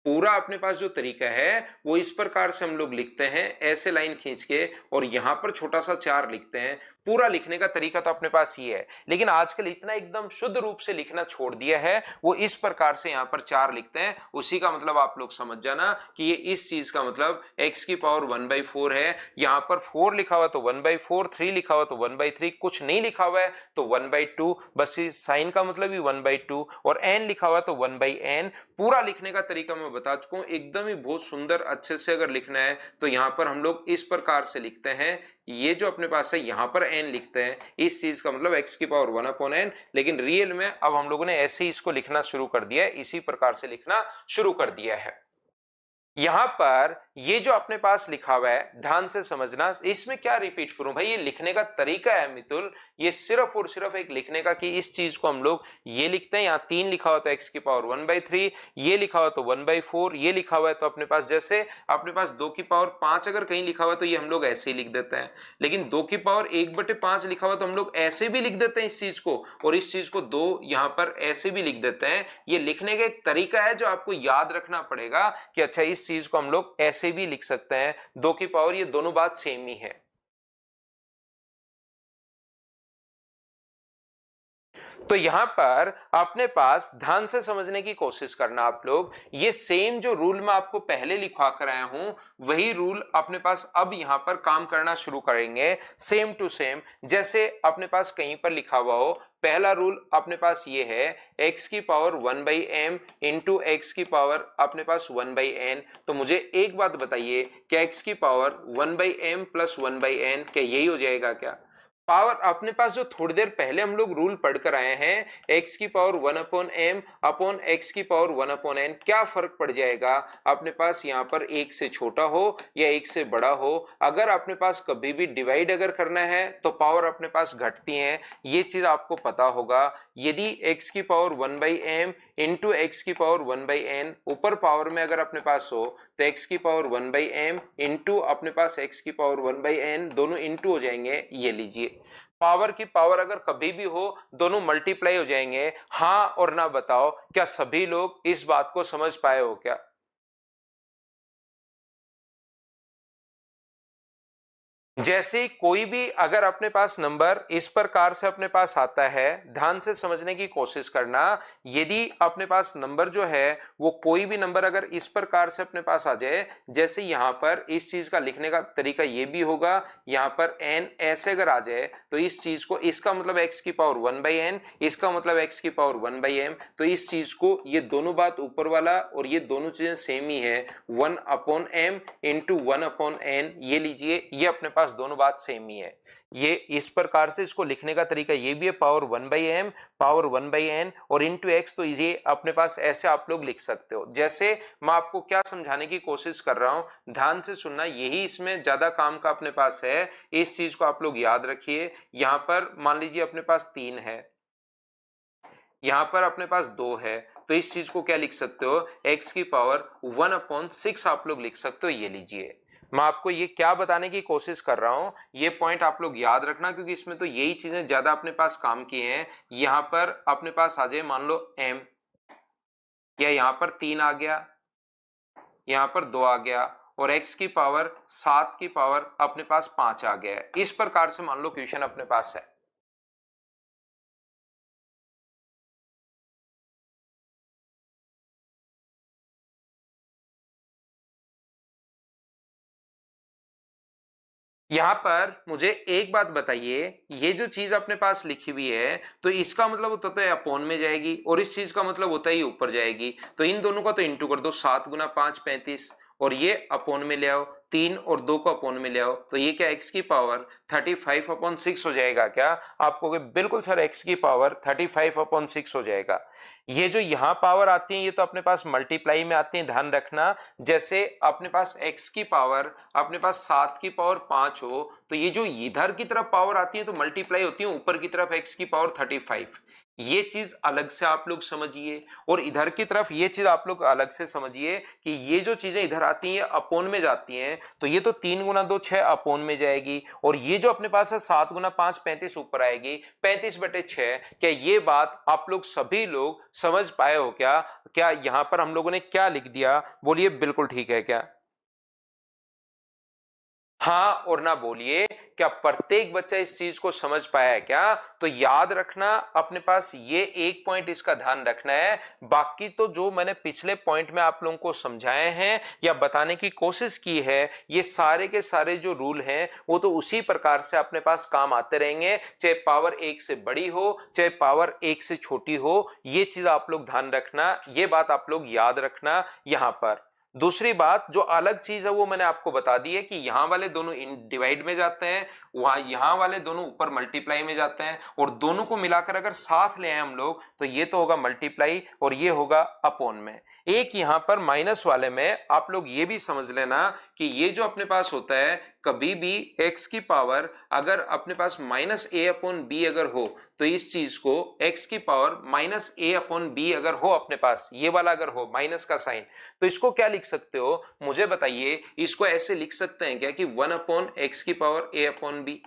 Speaker 1: पूरा अपने पास जो तरीका है वो इस प्रकार से हम लोग लिखते हैं, ऐसे लाइन खींच के, और यहां पर छोटा सा 4 लिखते हैं। पूरा लिखने का तरीका तो अपने पास ये है, लेकिन आजकल इतना एकदम शुद्ध रूप से लिखना छोड़ दिया है, वो इस प्रकार से यहां पर 4 लिखते हैं। उसी का मतलब आप लोग समझ जाना कि ये इस चीज का मतलब x की पावर 1/4 है। यहां पर 4 लिखा हुआ तो 1/4, 3 लिखा हुआ तो 1/3, कुछ नहीं लिखा हुआ है तो 1/2, बस इस साइन का मतलब ही 1/2, और n लिखा हुआ तो 1/n। पूरा लिखने का तरीका मैं बता चुका हूं, एकदम ही बहुत सुंदर अच्छे से अगर लिखना है तो यहां पर हम लोग इस प्रकार से लिखते हैं ये जो अपने पास है यहाँ पर n लिखते हैं, इस चीज का मतलब x की पावर 1/n, लेकिन रियल में अब हम लोगों ने ऐसे ही इसको लिखना शुरू कर दिया है, इसी प्रकार से लिखना शुरू कर दिया है। यहां पर ये जो अपने पास लिखा हुआ है ध्यान से समझना, इसमें क्या रिपीट करूं भाई, ये लिखने का तरीका है मितुल, ये सिर्फ और सिर्फ एक लिखने का कि इस चीज को हम लोग ये लिखते हैं, यहाँ 3 लिखा हुआ तो x की पावर 1/3, ये लिखा हुआ तो 1/4, ये लिखा हुआ है तो अपने पास जैसे अपने पास 2 की पावर 5 अगर कहीं लिखा हुआ तो ये हम लोग ऐसे ही लिख देते हैं, लेकिन 2 की पावर 1/5 लिखा हुआ तो हम लोग ऐसे भी लिख देते हैं इस चीज को, और इस चीज को 2 यहाँ पर ऐसे भी लिख देते हैं। ये लिखने का एक तरीका है जो आपको याद रखना पड़ेगा कि अच्छा इस चीज को हम लोग ऐसे भी लिख सकते हैं, 2 की पावर, ये दोनों बात सेम ही है। तो यहां पर अपने पास ध्यान से समझने की कोशिश करना आप लोग, ये सेम जो रूल मैं आपको पहले लिखवा कर आया हूं वही रूल अपने पास अब यहां पर काम करना शुरू करेंगे, सेम टू सेम जैसे अपने पास कहीं पर लिखा हुआ हो। पहला रूल अपने पास ये है x की पावर 1/m इंटू एक्स की पावर अपने पास 1/n। तो मुझे एक बात बताइए, क्या x की पावर 1/m प्लस 1/n क्या यही हो जाएगा क्या? पावर अपने पास जो थोड़ी देर पहले हम लोग रूल पढ़कर आए हैं, x की पावर 1/m अपॉन x की पावर 1/n, क्या फर्क पड़ जाएगा अपने पास यहाँ पर एक से छोटा हो या एक से बड़ा हो। अगर अपने पास कभी भी डिवाइड अगर करना है तो पावर अपने पास घटती हैं, ये चीज आपको पता होगा। यदि x की पावर 1/m इंटू एक्स की पावर 1/n ऊपर पावर में अगर अपने पास हो तो x की पावर 1/m इंटू अपने पास x की पावर 1/n दोनों इंटू हो जाएंगे। ये लीजिए, पावर की पावर अगर कभी भी हो दोनों मल्टीप्लाई हो जाएंगे। हाँ और ना बताओ, क्या सभी लोग इस बात को समझ पाए हो क्या? जैसे कोई भी अगर अपने पास नंबर इस प्रकार से अपने पास आता है, ध्यान से समझने की कोशिश करना, यदि अपने पास नंबर जो है वो कोई भी नंबर अगर इस प्रकार से अपने पास आ जाए, जैसे यहां पर इस चीज का लिखने का तरीका ये भी होगा, यहां पर n ऐसे अगर आ जाए तो इस चीज को, इसका मतलब x की पावर 1/n, इसका मतलब x की पावर 1/m, तो इस चीज को ये दोनों बात ऊपर वाला और ये दोनों चीजें सेम ही है, 1/m इंटू 1/n। ये लीजिए, ये अपने पास दोनों बात सेम ही है। ये इस प्रकार से इसको लिखने का तरीका ये भी है, पावर 1/m पावर 1/n और इंटू एक्स, तो ये अपने पास ऐसे आप लोग लिख सकते हो। जैसे मैं आपको क्या समझाने की कोशिश कर रहा हूं, ध्यान से सुनना, यही इसमें ज्यादा काम का अपने पास है, इस चीज को आप लोग याद रखिए। यहां पर मान लीजिए अपने पास 3 है, यहां पर अपने पास 2 है, तो इस चीज को क्या लिख सकते हो, x की पावर 1/6 आप लोग लिख सकते हो। ये लीजिए, मैं आपको ये क्या बताने की कोशिश कर रहा हूं, ये पॉइंट आप लोग याद रखना, क्योंकि इसमें तो यही चीजें ज्यादा अपने पास काम की हैं। यहां पर अपने पास आ जाए मान लो m, या यहां पर 3 आ गया, यहां पर 2 आ गया, और x की पावर 7 की पावर अपने पास 5 आ गया है। इस प्रकार से मान लो क्वेश्चन अपने पास है। यहां पर मुझे एक बात बताइए, ये जो चीज अपने पास लिखी हुई है तो इसका मतलब होता है अपोन में जाएगी, और इस चीज का मतलब होता है ऊपर जाएगी, तो इन दोनों का तो इंटू कर दो, 7 गुना 5 35, और ये अपोन में ले आओ, 3 और 2 को अपोन में ले आओ, तो ये क्या x की पावर 35/6 हो जाएगा क्या? आपको बिल्कुल सर, x की पावर 35/6 हो जाएगा। ये जो यहाँ पावर आती है ये तो अपने पास मल्टीप्लाई में आती है, ध्यान रखना। जैसे अपने पास x की पावर अपने पास 7 की पावर 5 हो, तो ये जो इधर की तरफ पावर आती है तो मल्टीप्लाई होती है ऊपर की तरफ x की पावर 35, ये चीज अलग से आप लोग समझिए, और इधर की तरफ ये चीज आप लोग अलग से समझिए कि ये जो चीजें इधर आती हैं अपोन में जाती हैं, तो ये तो 3 गुना 2 6 अपोन में जाएगी, और ये जो अपने पास है 7 गुना 5 35 ऊपर आएगी, 35/6। क्या ये बात आप लोग सभी लोग समझ पाए हो क्या? क्या यहां पर हम लोगों ने क्या लिख दिया, बोलिए बिल्कुल ठीक है क्या? हाँ और ना बोलिए, क्या प्रत्येक बच्चा इस चीज को समझ पाया है क्या? तो याद रखना अपने पास ये एक पॉइंट, इसका ध्यान रखना है। बाकी तो जो मैंने पिछले पॉइंट में आप लोगों को समझाए हैं या बताने की कोशिश की है, ये सारे के सारे जो रूल हैं वो तो उसी प्रकार से अपने पास काम आते रहेंगे, चाहे पावर 1 से बड़ी हो चाहे पावर 1 से छोटी हो। ये चीज आप लोग ध्यान रखना, ये बात आप लोग याद रखना। यहां पर दूसरी बात जो अलग चीज है वो मैंने आपको बता दी है कि यहाँ वाले दोनों डिवाइड में जाते हैं, वहां यहाँ वाले दोनों ऊपर मल्टीप्लाई में जाते हैं, और दोनों को मिलाकर अगर साथ ले आए हम लोग तो ये तो होगा मल्टीप्लाई और ये होगा अपॉन में। एक यहाँ पर माइनस वाले में आप लोग ये भी समझ लेना कि ये जो अपने पास होता है, कभी भी x की पावर अगर अपने पास माइनस ए अपॉन बी अगर हो तो इस चीज को x की पावर माइनस ए अपॉन बी अगर हो अपने पास, ये वाला अगर हो माइनस का साइन, तो इसको क्या लिख सकते हो मुझे बताइए। इसको ऐसे लिख सकते हैं क्या कि 1 अपॉन एक्स की पावर ए अपॉन बी।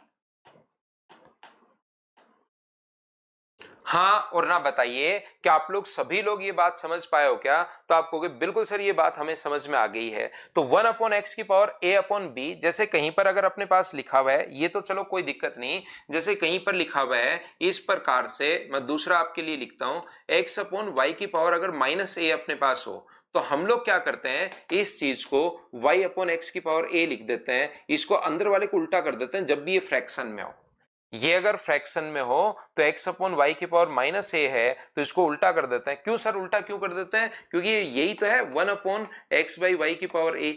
Speaker 1: हाँ और ना बताइए कि आप लोग सभी लोग ये बात समझ पाए हो क्या? तो आप कहोगे बिल्कुल सर ये बात हमें समझ में आ गई है। तो 1 अपॉन एक्स की पावर ए अपॉन बी, जैसे कहीं पर अगर अपने पास लिखा हुआ है, ये तो चलो कोई दिक्कत नहीं, जैसे कहीं पर लिखा हुआ है इस प्रकार से, मैं दूसरा आपके लिए लिखता हूं, एक्स अपॉन वाई की पावर अगर माइनस ए अपने पास हो तो हम लोग क्या करते हैं, इस चीज को y अपॉन एक्स की पावर a लिख देते हैं, इसको अंदर वाले को उल्टा कर देते हैं जब भी ये फ्रैक्शन में हो। ये अगर फ्रैक्शन में हो तो x अपॉन वाई की पावर माइनस ए है तो इसको उल्टा कर देते हैं। क्यों सर उल्टा क्यों कर देते हैं? क्योंकि यही तो है 1 अपॉन एक्स बाई वाई की पावर ए,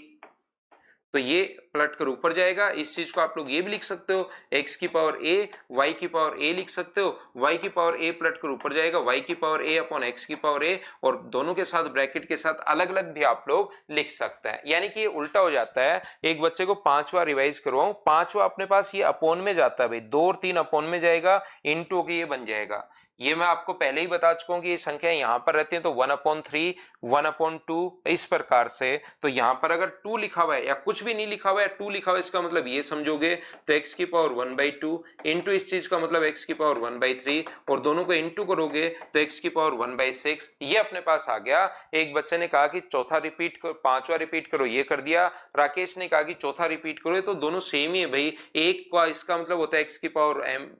Speaker 1: तो ये पलट कर ऊपर जाएगा। इस चीज को आप लोग ये भी लिख सकते हो, x की पावर a, y की पावर a लिख सकते हो, y की पावर a पलट कर ऊपर जाएगा, y की पावर a अपॉन x की पावर a, और दोनों के साथ ब्रैकेट के साथ अलग अलग भी आप लोग लिख सकते हैं, यानी कि ये उल्टा हो जाता है। एक बच्चे को 5वां रिवाइज करवाऊं, 5वां अपने पास ये अपॉन में जाता है भाई, 2 और 3 अपॉन में जाएगा, इनटू के ये बन जाएगा। ये मैं आपको पहले ही बता चुका हूं कि ये संख्या यहां पर रहती है तो 1 अपॉन 3, 1 अपॉन 2 इस प्रकार से। तो यहां पर अगर 2 लिखा हुआ है या कुछ भी नहीं लिखा हुआ है, 2 लिखा हुआ है, इसका मतलब ये समझोगे तो x की पावर 1/2 इंटू इस चीज का मतलब x की पावर 1/3, और दोनों को इंटू करोगे तो x की पावर 1/6, ये अपने पास आ गया। एक बच्चे ने कहा कि चौथा रिपीट करो, 5वां रिपीट करो, ये कर दिया। राकेश ने कहा कि चौथा रिपीट करो, तो दोनों सेम ही है भाई। एक का इसका मतलब होता है x की पावर m,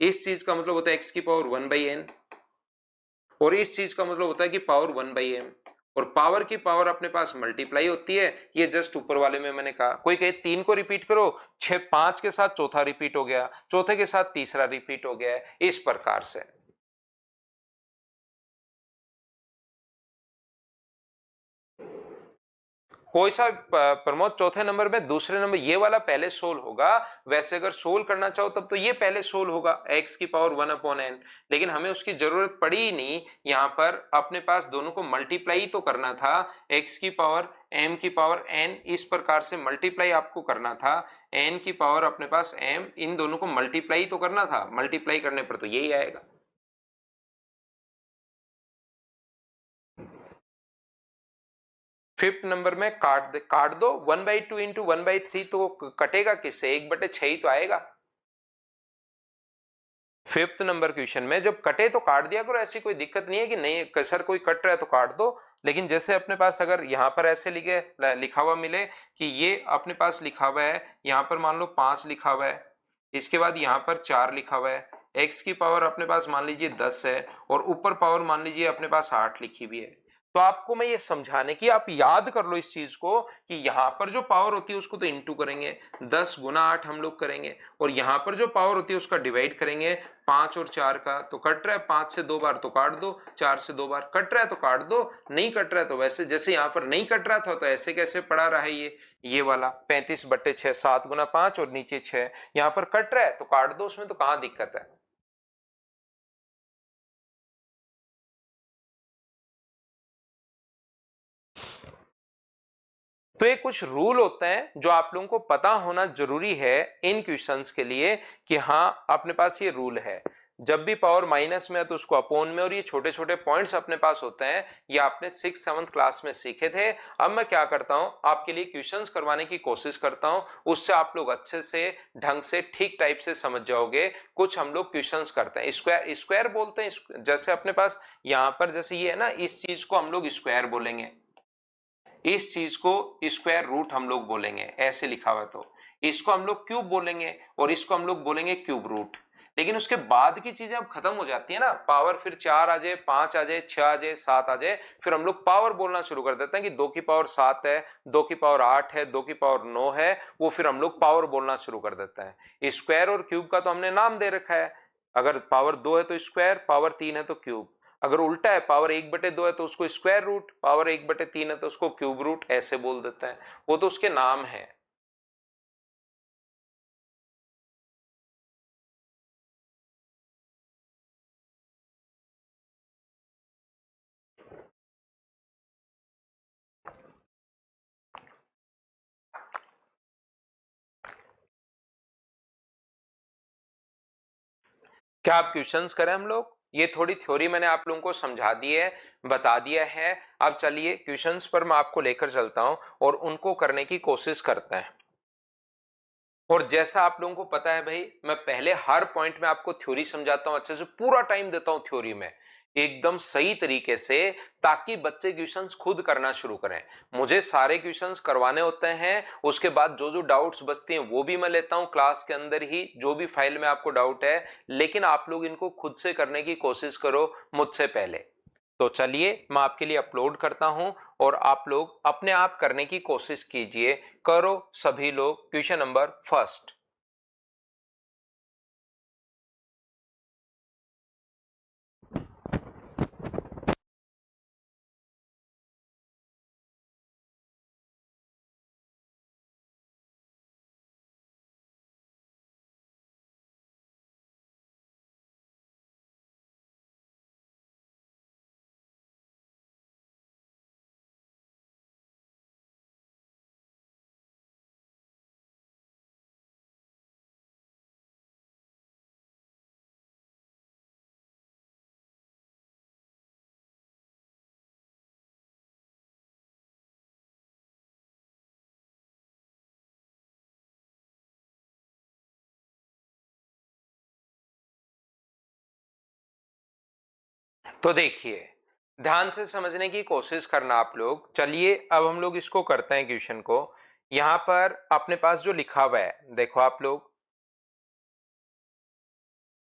Speaker 1: इस चीज का मतलब होता है x की पावर 1/n, और इस चीज का मतलब होता है कि पावर 1/m, और पावर की पावर अपने पास मल्टीप्लाई होती है। ये जस्ट ऊपर वाले में मैंने कहा, कोई कहे 3 को रिपीट करो, 5 के साथ चौथा रिपीट हो गया, चौथे के साथ तीसरा रिपीट हो गया, इस प्रकार से। कोई सा प्रमोद चौथे नंबर में, दूसरे नंबर ये वाला पहले सोल होगा। वैसे अगर सोल करना चाहो तब तो ये पहले सोल होगा x की पावर 1 अपॉन n, लेकिन हमें उसकी जरूरत पड़ी ही नहीं। यहाँ पर अपने पास दोनों को मल्टीप्लाई तो करना था, x की पावर m की पावर n, इस प्रकार से मल्टीप्लाई आपको करना था। n की पावर अपने पास m, इन दोनों को मल्टीप्लाई तो करना था, मल्टीप्लाई करने पर तो यही आएगा। फिफ्थ नंबर में काट दो 1/2 इंटू 1/3, तो कटेगा किससे? 1/6 ही तो आएगा। फिफ्थ नंबर क्वेश्चन में जब कटे तो काट दिया करो, ऐसी कोई दिक्कत नहीं है कि नहीं सर कोई कट रहा है तो काट दो। लेकिन जैसे अपने पास अगर यहाँ पर ऐसे लिखा हुआ मिले कि ये अपने पास लिखा हुआ है, यहाँ पर मान लो 5 लिखा हुआ है, इसके बाद यहाँ पर 4 लिखा हुआ है, x की पावर अपने पास मान लीजिए 10 है, और ऊपर पावर मान लीजिए अपने पास 8 लिखी हुई है। तो आपको मैं ये समझाने की, आप याद कर लो इस चीज को कि यहां पर जो पावर होती है उसको तो इंटू करेंगे, 10 गुना 8 हम लोग करेंगे, और यहां पर जो पावर होती है उसका डिवाइड करेंगे 5 और 4 का। तो कट रहा है 5 से 2 बार तो काट दो, 4 से 2 बार कट रहा है तो काट दो, नहीं कट रहा है तो वैसे, जैसे यहाँ पर नहीं कट रहा था तो ऐसे कैसे पड़ा रहा है ये वाला 35/6, 7 गुना 5 और नीचे 6, यहाँ पर कट रहा है तो काट दो, उसमें तो कहाँ दिक्कत है। तो ये कुछ रूल होते हैं जो आप लोगों को पता होना जरूरी है इन क्वेश्चंस के लिए, कि हाँ अपने पास ये रूल है, जब भी पावर माइनस में है तो उसको अपोन में, और ये छोटे छोटे पॉइंट्स अपने पास होते हैं, ये आपने 6th-7th क्लास में सीखे थे। अब मैं क्या करता हूं, आपके लिए क्वेश्चंस करवाने की कोशिश करता हूं, उससे आप लोग अच्छे से ढंग से ठीक टाइप से समझ जाओगे। कुछ हम लोग क्वेश्चंस करते हैं, स्क्वायर स्क्वायर बोलते हैं, जैसे अपने पास यहाँ पर जैसे ये है ना, इस चीज को हम लोग स्क्वायर बोलेंगे, इस चीज को स्क्वायर रूट हम लोग बोलेंगे, ऐसे लिखा हुआ तो इसको हम लोग क्यूब बोलेंगे, और इसको हम लोग बोलेंगे क्यूब रूट। लेकिन उसके बाद की चीजें अब खत्म हो जाती है ना, पावर फिर 4 आ जाए, 5 आ जाए, 6 आ जाए, 7 आ जाए, फिर हम लोग पावर बोलना शुरू कर देते हैं कि 2 की पावर 7 है, 2 की पावर 8 है, 2 की पावर 9 है, वो फिर हम लोग पावर बोलना शुरू कर देते हैं। स्क्वायर और क्यूब का तो हमने नाम दे रखा है, अगर पावर 2 है तो स्क्वायर, पावर 3 है तो क्यूब। अगर उल्टा है पावर 1/2 है तो उसको स्क्वायर रूट, पावर 1/3 है तो उसको क्यूब रूट ऐसे बोल देते हैं, वो तो उसके नाम है। क्या आप क्वेश्चंस करें हम लोग? ये थोड़ी थ्योरी मैंने आप लोगों को समझा दी है, बता दिया है। अब चलिए क्वेश्चंस पर मैं आपको लेकर चलता हूं और उनको करने की कोशिश करते हैं। और जैसा आप लोगों को पता है भाई, मैं पहले हर पॉइंट में आपको थ्योरी समझाता हूं, अच्छे से पूरा टाइम देता हूं थ्योरी में एकदम सही तरीके से, ताकि बच्चे क्वेश्चंस खुद करना शुरू करें। मुझे सारे क्वेश्चंस करवाने होते हैं, उसके बाद जो जो डाउट्स बचते हैं वो भी मैं लेता हूं क्लास के अंदर ही, जो भी फाइल में आपको डाउट है, लेकिन आप लोग इनको खुद से करने की कोशिश करो मुझसे पहले। तो चलिए मैं आपके लिए अपलोड करता हूं और आप लोग अपने आप करने की कोशिश कीजिए। करो सभी लोग क्वेश्चन नंबर फर्स्ट। तो देखिए, ध्यान से समझने की कोशिश करना आप लोग। चलिए अब हम लोग इसको करते हैं क्वेश्चन को। यहां पर अपने पास जो लिखा हुआ है देखो आप लोग,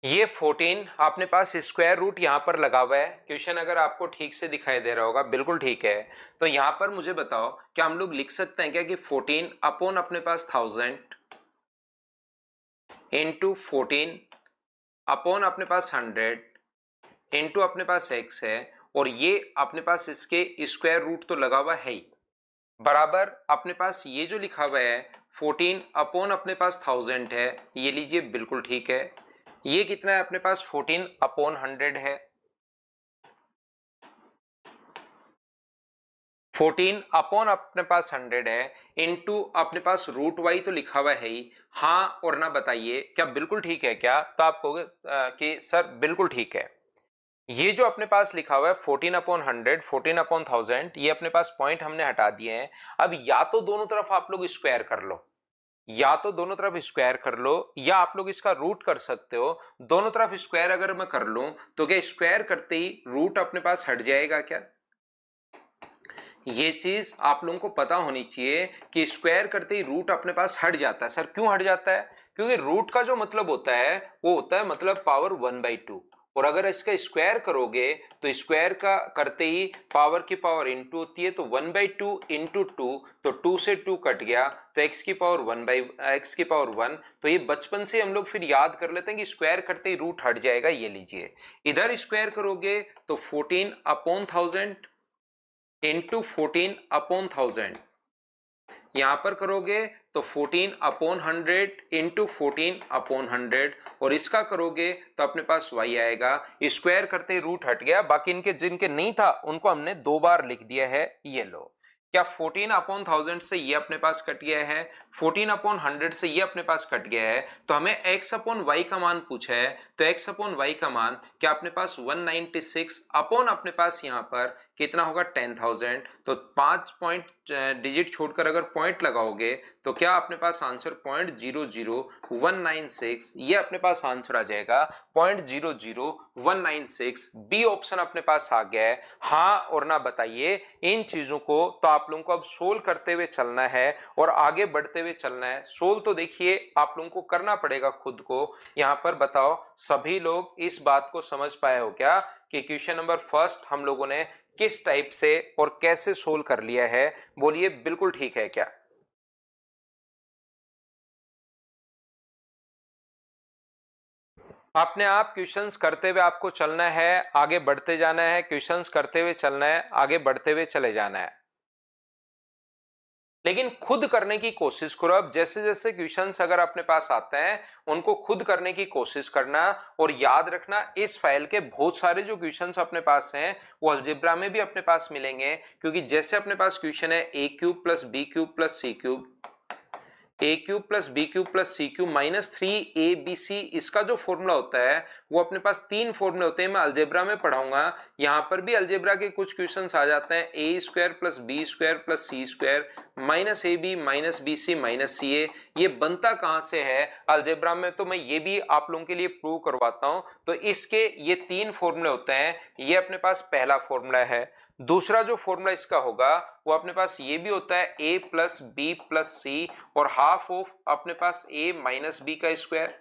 Speaker 1: ये 14 अपने पास स्क्वायर रूट यहां पर लगा हुआ है। क्वेश्चन अगर आपको ठीक से दिखाई दे रहा होगा, बिल्कुल ठीक है। तो यहां पर मुझे बताओ, क्या हम लोग लिख सकते हैं क्या कि 14 अपॉन अपने पास 1000 इंटू 14 अपॉन अपने पास 100 इंटू अपने पास x है, और ये अपने पास इसके स्क्वायर रूट तो लगा हुआ है ही, बराबर अपने पास ये जो लिखा हुआ है 14 अपॉन अपने पास 1000 है, ये लीजिए बिल्कुल ठीक है। ये कितना है अपने पास 14 अपॉन 100 है, 14 अपॉन अपने पास 100 है, इनटू अपने पास रूट वाई तो लिखा हुआ है ही। हाँ और ना बताइए क्या बिल्कुल ठीक है क्या? तो आप कहोगे कि सर बिल्कुल ठीक है। ये जो अपने पास लिखा हुआ है 14 अपॉन 100, 14 अपॉन 1000, ये अपने पास पॉइंट हमने हटा दिए हैं। अब या तो दोनों तरफ आप लोग स्क्वायर कर लो, या तो दोनों तरफ स्क्वायर कर लो, या आप लोग इसका रूट कर सकते हो। दोनों तरफ स्क्वायर अगर मैं कर लूं तो क्या स्क्वायर करते ही रूट अपने पास हट जाएगा क्या? ये चीज आप लोगों को पता होनी चाहिए कि स्क्वायर करते ही रूट अपने पास हट जाता है। सर क्यों हट जाता है? क्योंकि रूट का जो मतलब होता है वो होता है मतलब पावर 1/2, और अगर इसका स्क्वायर करोगे तो स्क्वायर का करते ही पावर की पावर इनटू होती है, तो 1/2 इंटू 2, तो 2 से 2 कट गया, तो x की पावर 1, तो ये बचपन से हम लोग फिर याद कर लेते हैं कि स्क्वायर करते ही रूट हट जाएगा। ये लीजिए, इधर स्क्वायर करोगे तो 14 अपॉन 1000 इंटू 14 अपॉन 1000, यहां पर करोगे तो 14 अपॉन 100 इंटू 14 अपॉन 100, और इसका करोगे तो अपने पास y आएगा। स्क्वायर करते ही रूट हट गया, बाकी इनके जिनके नहीं था उनको हमने 2 बार लिख दिया है। ये लो, क्या 14 अपॉन 1000 से ये अपने पास कट गया है, 14 अपॉन 100 से ये अपने पास कट गया है, तो हमें x अपॉन y का मान पूछा है। तो x अपॉन y का मान क्या अपने पास 196 अपॉन अपने पास यहाँ पर कितना होगा 10,000, तो 5 पॉइंट डिजिट छोड़कर अगर पॉइंट लगाओगे तो क्या अपने पास आंसर 0.00196, ये अपने पास आंसर आ जाएगा 0.00196। बी ऑप्शन अपने पास आ गया है। हाँ और ना बताइए इन चीजों को। तो आप लोगों को अब सोल्व करते हुए चलना है और आगे बढ़ते हुए चलना है। सोल्व तो देखिए आप लोगों को करना पड़ेगा खुद को। यहां पर बताओ सभी लोग इस बात को समझ पाए हो क्या कि क्वेश्चन नंबर फर्स्ट हम लोगों ने किस टाइप से और कैसे सोल्व कर लिया है? बोलिए बिल्कुल ठीक है क्या? अपने आप क्वेश्चंस करते हुए आपको चलना है, आगे बढ़ते जाना है, क्वेश्चंस करते हुए चलना है, आगे बढ़ते हुए चले जाना है, लेकिन खुद करने की कोशिश करो। अब जैसे जैसे क्वेश्चंस अगर अपने पास आते हैं उनको खुद करने की कोशिश करना, और याद रखना इस फाइल के बहुत सारे जो क्वेश्चंस अपने पास हैं वो अलजेब्रा में भी अपने पास मिलेंगे, क्योंकि जैसे अपने पास क्वेश्चन है A cube plus B cube plus C cube, A cube plus B cube plus C cube minus 3abc, इसका जो फॉर्मूला होता है वो अपने पास 3 फॉर्मूले होते हैं, मैं अलजेब्रा में पढ़ाऊंगा। यहां पर भी अलजेब्रा के कुछ क्वेश्चंस आ जाते हैं, A square plus B square plus C square minus A B minus B C minus C A. ये बनता कहां से है अलजेब्रा में, तो मैं ये भी आप लोगों के लिए प्रूव करवाता हूं। तो इसके ये 3 फॉर्मूले होते हैं, ये अपने पास पहला फॉर्मूला है। दूसरा जो फॉर्मूला इसका होगा वो अपने पास ये भी होता है a प्लस बी प्लस सी, और हाफ ऑफ अपने पास a माइनस बी का स्क्वायर,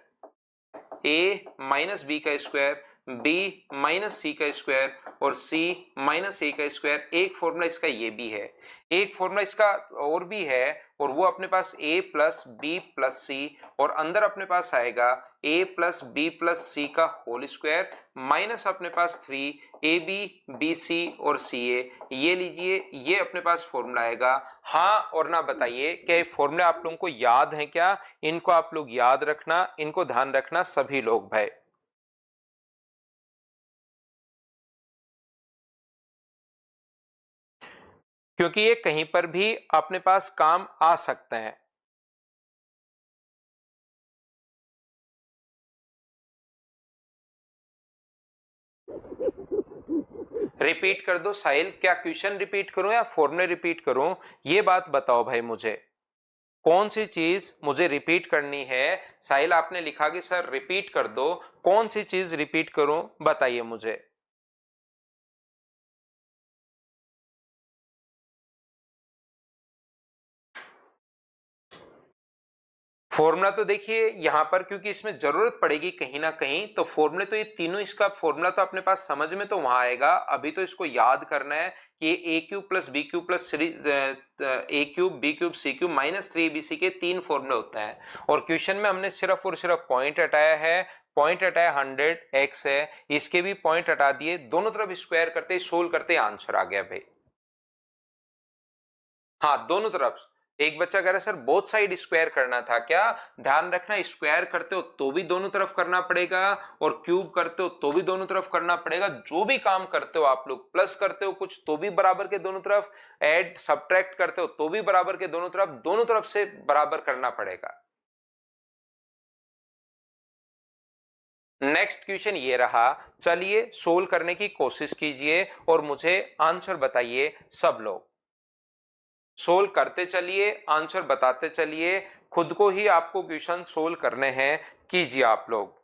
Speaker 1: a माइनस बी का स्क्वायर, b माइनस सी का स्क्वायर और c माइनस ए का स्क्वायर। एक फॉर्मूला इसका ये भी है, एक फॉर्मूला इसका और भी है, और वो अपने पास a प्लस बी प्लस सी, और अंदर अपने पास आएगा a प्लस बी प्लस सी का होल स्क्वायर माइनस अपने पास 3ab बी सी और सी ए। ये लीजिए, ये अपने पास फॉर्मूला आएगा। हाँ और ना बताइए क्या ये फॉर्मूला आप लोगों को याद है क्या? इनको आप लोग याद रखना, इनको ध्यान रखना सभी लोग भाई, क्योंकि ये कहीं पर भी अपने पास काम आ सकते हैं। रिपीट कर दो साहिल, क्या क्वेश्चन रिपीट करूं या फॉर्मूले रिपीट करूं, ये बात बताओ भाई मुझे, कौन सी चीज मुझे रिपीट करनी है? साहिल आपने लिखा कि सर रिपीट कर दो, कौन सी चीज रिपीट करूं बताइए मुझे। फॉर्मूला तो देखिए यहां पर, क्योंकि इसमें जरूरत पड़ेगी कहीं ना कहीं, तो फॉर्मूले तो ये तीनों, इसका फॉर्मूला तो अपने पास समझ में तो वहां आएगा, अभी तो इसको याद करना है कि A cube plus B cube plus A cube B cube C cube minus 3abc के 3 फॉर्मूले होते हैं। और क्वेश्चन में हमने सिर्फ और सिर्फ पॉइंट हटाया है, पॉइंट हटाया 100x है, इसके भी पॉइंट हटा दिए, दोनों तरफ स्क्वायर करते सोल्व करते आंसर आ गया भाई। हाँ दोनों तरफ। एक बच्चा कह रहा है सर बोथ साइड स्क्वायर करना था क्या? ध्यान रखना, स्क्वायर करते हो तो भी दोनों तरफ करना पड़ेगा, और क्यूब करते हो तो भी दोनों तरफ करना पड़ेगा। जो भी काम करते हो आप लोग, प्लस करते हो कुछ तो भी बराबर के दोनों तरफ, ऐड सब्ट्रैक्ट करते हो तो भी बराबर के दोनों तरफ से बराबर करना पड़ेगा। नेक्स्ट क्वेश्चन ये रहा, चलिए सोल्व करने की कोशिश कीजिए और मुझे आंसर बताइए सब लोग। सोल्व करते चलिए, आंसर बताते चलिए, खुद को ही आपको क्वेश्चन सोल्व करने हैं, कीजिए आप लोग।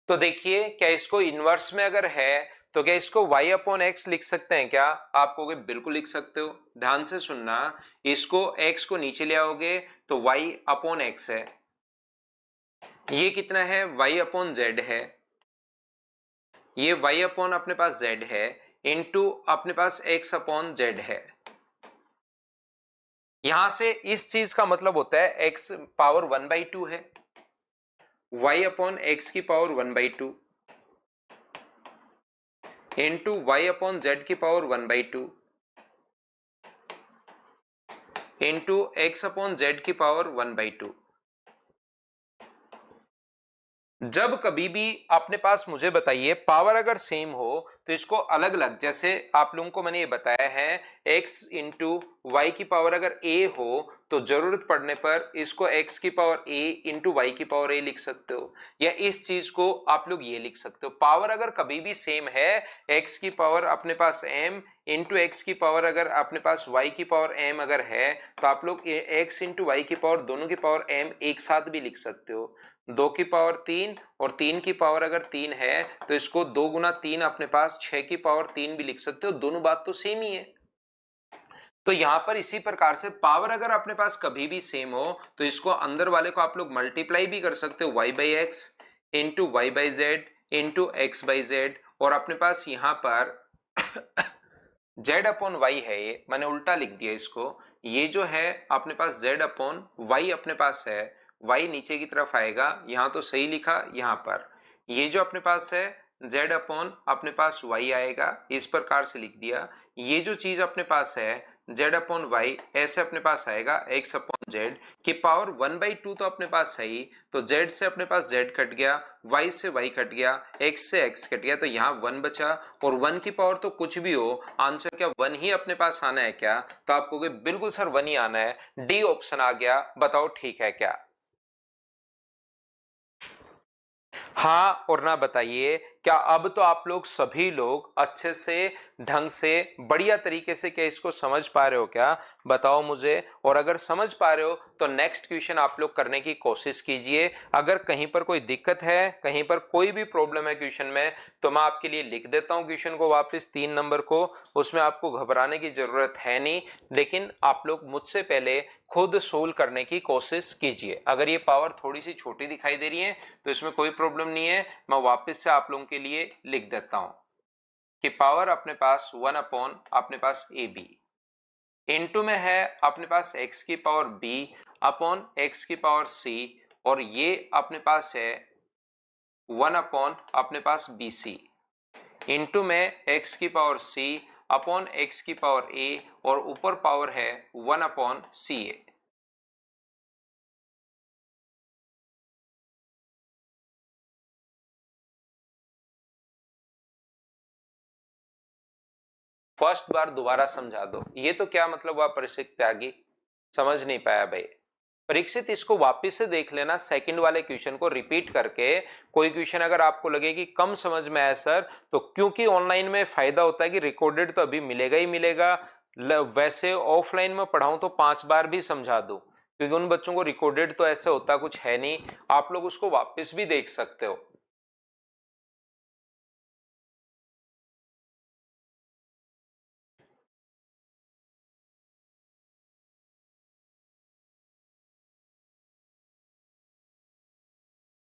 Speaker 1: तो देखिए, क्या इसको इनवर्स में अगर है तो क्या इसको y अपॉन एक्स लिख सकते हैं क्या? आप कहोगे बिल्कुल लिख सकते हो। ध्यान से सुनना, इसको x को नीचे ले आओगे तो y अपॉन एक्स है, ये कितना है y अपॉन जेड है, ये y अपॉन अपने पास z है, इनटू अपने पास x अपॉन जेड है। यहां से इस चीज का मतलब होता है x पावर 1/2 है, y अपॉन एक्स की power 1/2 into Y upon Z की power 1/2 into X upon Z की पावर 1/2। जब कभी भी अपने पास, मुझे बताइए, पावर अगर सेम हो तो इसको अलग अलग, जैसे आप लोगों को मैंने ये बताया है x इंटू वाई की पावर अगर a हो तो जरूरत पड़ने पर इसको x की पावर a इंटू वाई की पावर a लिख सकते हो, या इस चीज को आप लोग ये लिख सकते हो। पावर अगर कभी भी सेम है, x की पावर अपने पास m इंटू एक्स की पावर अगर अपने पास y की पावर m अगर है, तो आप लोग x इंटू वाई की पावर दोनों की पावर m एक साथ भी लिख सकते हो। 2 की पावर 3 और 3 की पावर अगर 3 है तो इसको 2 गुना 3 अपने पास 6 की पावर 3 भी लिख सकते हो, दोनों बात तो सेम ही है। तो यहां पर इसी प्रकार से पावर अगर अपने पास कभी भी सेम हो तो इसको अंदर वाले को आप लोग मल्टीप्लाई भी कर सकते हो, y by x into y by z into x by z, और अपने पास यहां पर z अपॉन वाई है, ये मैंने उल्टा लिख दिया इसको, ये जो है अपने पास z अपॉन वाई अपने पास है, y नीचे की तरफ आएगा, यहां तो सही लिखा, यहां पर ये जो अपने पास है z अपॉन अपने पास y आएगा, इस प्रकार से लिख दिया। ये जो चीज अपने पास है z अपॉन वाई ऐसे अपने पास आएगा x अपॉन जेड की पावर 1/2 तो अपने पास है ही, तो z से अपने पास z कट गया, y से y कट गया, x से x कट गया, तो यहाँ 1 बचा, और 1 की पावर तो कुछ भी हो, आंसर क्या 1 ही अपने पास आना है क्या? तो आप कहोगे बिल्कुल सर 1 ही आना है, डी ऑप्शन आ गया, बताओ ठीक है क्या? हाँ और ना बताइए, क्या अब तो आप लोग सभी लोग अच्छे से ढंग से बढ़िया तरीके से क्या इसको समझ पा रहे हो क्या? बताओ मुझे। और अगर समझ पा रहे हो तो नेक्स्ट क्वेश्चन आप लोग करने की कोशिश कीजिए। अगर कहीं पर कोई दिक्कत है, कहीं पर कोई भी प्रॉब्लम है क्वेश्चन में, तो मैं आपके लिए लिख देता हूं क्वेश्चन को वापस 3 नंबर को, उसमें आपको घबराने की जरूरत है नहीं, लेकिन आप लोग मुझसे पहले खुद सोल्व करने की कोशिश कीजिए। अगर ये पावर थोड़ी सी छोटी दिखाई दे रही है तो इसमें कोई प्रॉब्लम नहीं है, मैं वापस से आप लोगों के लिए लिख देता हूं कि पावर अपने पास 1 अपॉन अपने पास ए बी इंटू में है अपने पास x की पावर b अपॉन x की पावर c, और ये अपने पास है 1 अपॉन अपने पास बी सी इंटू में x की पावर c अपॉन x की पावर a, और ऊपर पावर है 1 अपॉन सी ए। फर्स्ट बार दोबारा समझा दो, ये तो क्या मतलब हुआ परीक्षित त्यागी? समझ नहीं पाया भाई। परीक्षित इसको वापस से देख लेना, सेकंड वाले क्वेश्चन को रिपीट करके। कोई क्वेश्चन अगर आपको लगे कि कम समझ में आया सर, तो क्योंकि ऑनलाइन में फायदा होता है कि रिकॉर्डेड तो अभी मिलेगा ही मिलेगा, वैसे ऑफलाइन में पढ़ाऊं तो 5 बार भी समझा दूं, क्योंकि उन बच्चों को रिकॉर्डेड तो ऐसे होता कुछ है नहीं, आप लोग उसको वापस भी देख सकते हो।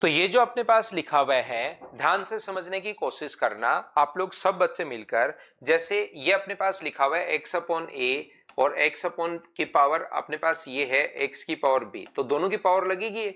Speaker 1: तो ये जो अपने पास लिखा हुआ है, ध्यान से समझने की कोशिश करना आप लोग सब बच्चे मिलकर। जैसे ये अपने पास लिखा हुआ है x अपॉन ए, और x अपॉन की पावर अपने पास ये है x की पावर b, तो दोनों की पावर लगेगी,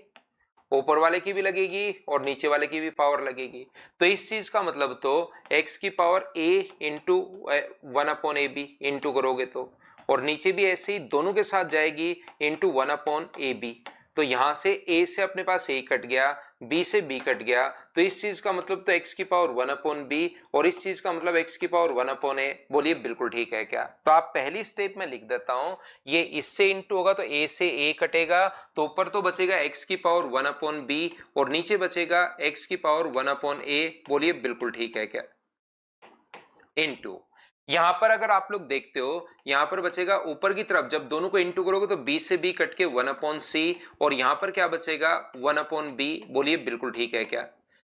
Speaker 1: ऊपर वाले की भी लगेगी और नीचे वाले की भी पावर लगेगी। तो इस चीज का मतलब तो x की power a into 1 upon A B into करोगे तो, और नीचे भी ऐसे ही दोनों के साथ जाएगी इंटू 1 अपॉन ए बी, तो यहां से a से अपने पास a कट गया, b से b कट गया, तो इस चीज का मतलब तो x की पावर 1 अपॉन b, और इस चीज का मतलब x की पावर 1 अपॉन a। बोलिए बिल्कुल ठीक है क्या? तो आप पहली स्टेप में लिख देता हूं, ये इससे इंटू होगा तो a से a कटेगा, तो ऊपर तो बचेगा x की पावर 1 अपॉन b, और नीचे बचेगा x की पावर 1 अपॉन a। बोलिए बिल्कुल ठीक है क्या? इंटू यहां पर अगर आप लोग देखते हो, यहां पर बचेगा ऊपर की तरफ जब दोनों को इंटू करोगे तो b से b कट के 1 अपॉन सी, और यहां पर क्या बचेगा 1 अपॉन बी। बोलिए बिल्कुल ठीक है क्या?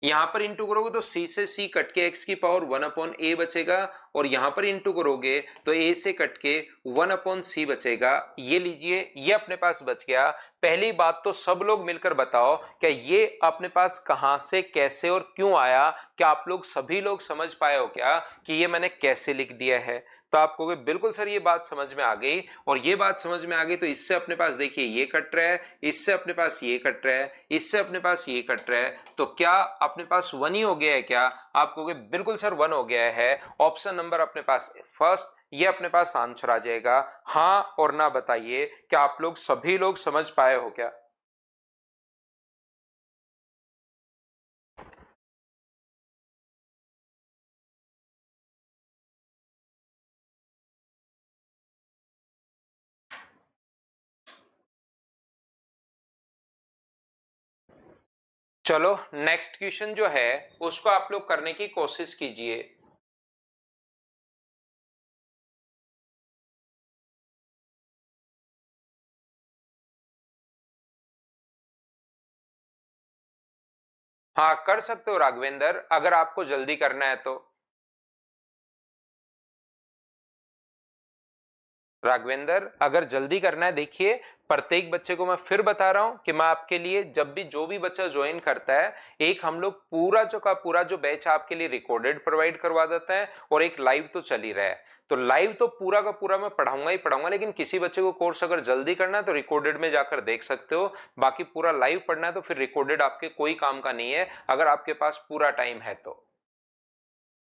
Speaker 1: यहां पर इंटू करोगे तो c से c कट के x की पावर 1 अपॉन a बचेगा, और यहां पर इंटू करोगे तो a से कट के 1 अपॉन सी बचेगा। ये लीजिए, ये अपने पास बच गया। पहली बात तो सब लोग मिलकर बताओ क्या ये अपने पास कहां से कैसे और क्यों आया? क्या आप लोग सभी लोग समझ पाए हो क्या कि ये मैंने कैसे लिख दिया है? तो आप कहोगे बिल्कुल सर ये बात समझ में आ गई, और ये बात समझ में आ गई तो इससे अपने पास देखिए ये कट रहा है, इससे अपने पास ये कट रहा है, इससे अपने पास ये कट रहा है, तो क्या अपने पास 1 ही हो गया है क्या? आप कहोगे बिल्कुल सर 1 हो गया है, ऑप्शन नंबर अपने पास फर्स्ट ये अपने पास आंसर आ जाएगा। हाँ और ना बताइए, क्या आप लोग सभी लोग समझ पाए हो क्या? चलो नेक्स्ट क्वेश्चन जो है उसको आप लोग करने की कोशिश कीजिए। हाँ कर सकते हो राघवेंद्र, अगर आपको जल्दी करना है तो। राघवेंद्र अगर जल्दी करना है, देखिए प्रत्येक बच्चे को मैं फिर बता रहा हूं कि मैं आपके लिए जब भी जो भी बच्चा ज्वाइन करता है, एक हम लोग पूरा जो का पूरा जो बैच आपके लिए रिकॉर्डेड प्रोवाइड करवा देता है और एक लाइव तो चल ही रहा है। तो लाइव तो पूरा का पूरा मैं पढ़ाऊंगा ही पढ़ाऊंगा, लेकिन किसी बच्चे को कोर्स अगर जल्दी करना है तो रिकॉर्डेड में जाकर देख सकते हो। बाकी पूरा लाइव पढ़ना है तो फिर रिकॉर्डेड आपके कोई काम का नहीं है, अगर आपके पास पूरा टाइम है तो।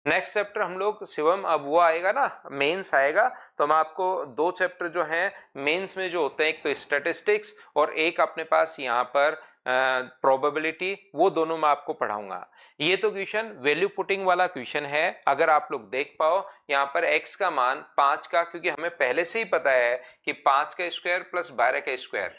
Speaker 1: नेक्स्ट चैप्टर हम लोग शिवम, अब वो आएगा ना मेंस आएगा, तो मैं आपको दो चैप्टर जो हैं मेंस में जो होते हैं, एक तो स्टैटिस्टिक्स और एक अपने पास यहाँ पर प्रोबेबिलिटी, वो दोनों मैं आपको पढ़ाऊंगा। ये तो क्वेश्चन वैल्यू पुटिंग वाला क्वेश्चन है, अगर आप लोग देख पाओ यहाँ पर x का मान 5 का, क्योंकि हमें पहले से ही पता है कि 5 का स्क्वायर प्लस 12 का स्क्वायर,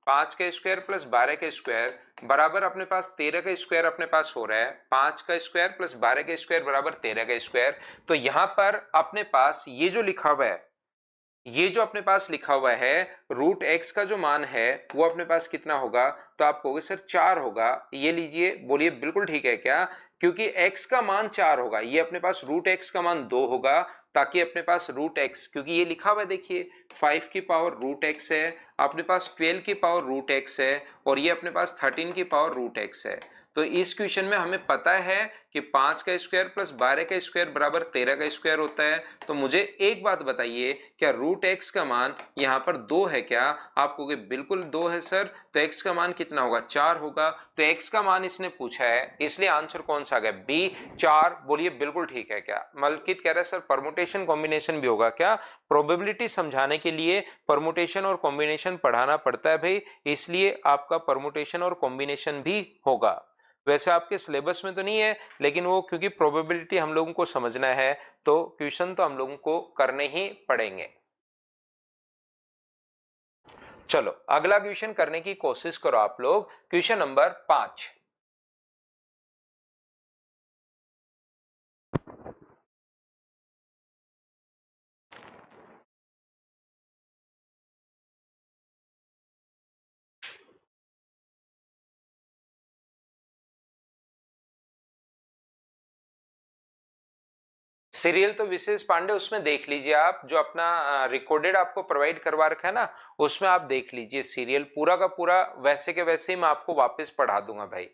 Speaker 1: 5 का स्क्वायर प्लस 12 का स्क्वायर बराबर अपने पास 13 का स्क्वायर अपने पास हो रहा है। 5 का स्क्वायर प्लस 12 का स्क्वायर बराबर 13 का स्क्वायर। तो यहां पर अपने पास ये जो लिखा हुआ है, ये जो अपने पास लिखा हुआ है रूट एक्स का जो मान है वो अपने पास कितना होगा, तो आप कहोगे सर 4 होगा। ये लीजिए, बोलिए बिल्कुल ठीक है क्या, क्योंकि x का मान 4 होगा, ये अपने पास रूट x का मान 2 होगा, ताकि अपने पास रूट x, क्योंकि ये लिखा हुआ है देखिए 5 की पावर रूट x है, अपने पास 12 की पावर रूट x है, और ये अपने पास 13 की पावर रूट x है। तो इस क्वेश्चन में हमें पता है कि 5 का स्क्वायर प्लस 12 का स्क्वायर बराबर 13 का स्क्वायर होता है। तो मुझे एक बात बताइए, क्या रूट एक्स का मान यहाँ पर 2 है क्या? आप कहोगे बिल्कुल 2 है सर, तो एक्स का मान कितना होगा, 4 होगा। तो एक्स का मान इसने पूछा है, इसलिए आंसर कौन सा आ गया, बी 4। बोलिए बिल्कुल ठीक है क्या? मलकित कह रहा है सर परमुटेशन कॉम्बिनेशन भी होगा क्या? प्रोबेबिलिटी समझाने के लिए परमुटेशन और कॉम्बिनेशन पढ़ाना पड़ता है भाई, इसलिए आपका परमुटेशन और कॉम्बिनेशन भी होगा। वैसे आपके सिलेबस में तो नहीं है, लेकिन वो क्योंकि प्रोबेबिलिटी हम लोगों को समझना है तो क्वेश्चन तो हम लोगों को करने ही पड़ेंगे। चलो अगला क्वेश्चन करने की कोशिश करो आप लोग, क्वेश्चन नंबर 5। सीरियल तो विशेष पांडे, उसमें देख लीजिए आप, जो अपना रिकॉर्डेड आपको प्रोवाइड करवा रखा है ना, उसमें आप देख लीजिए सीरियल पूरा का पूरा, वैसे के वैसे ही मैं आपको वापस पढ़ा दूंगा भाई।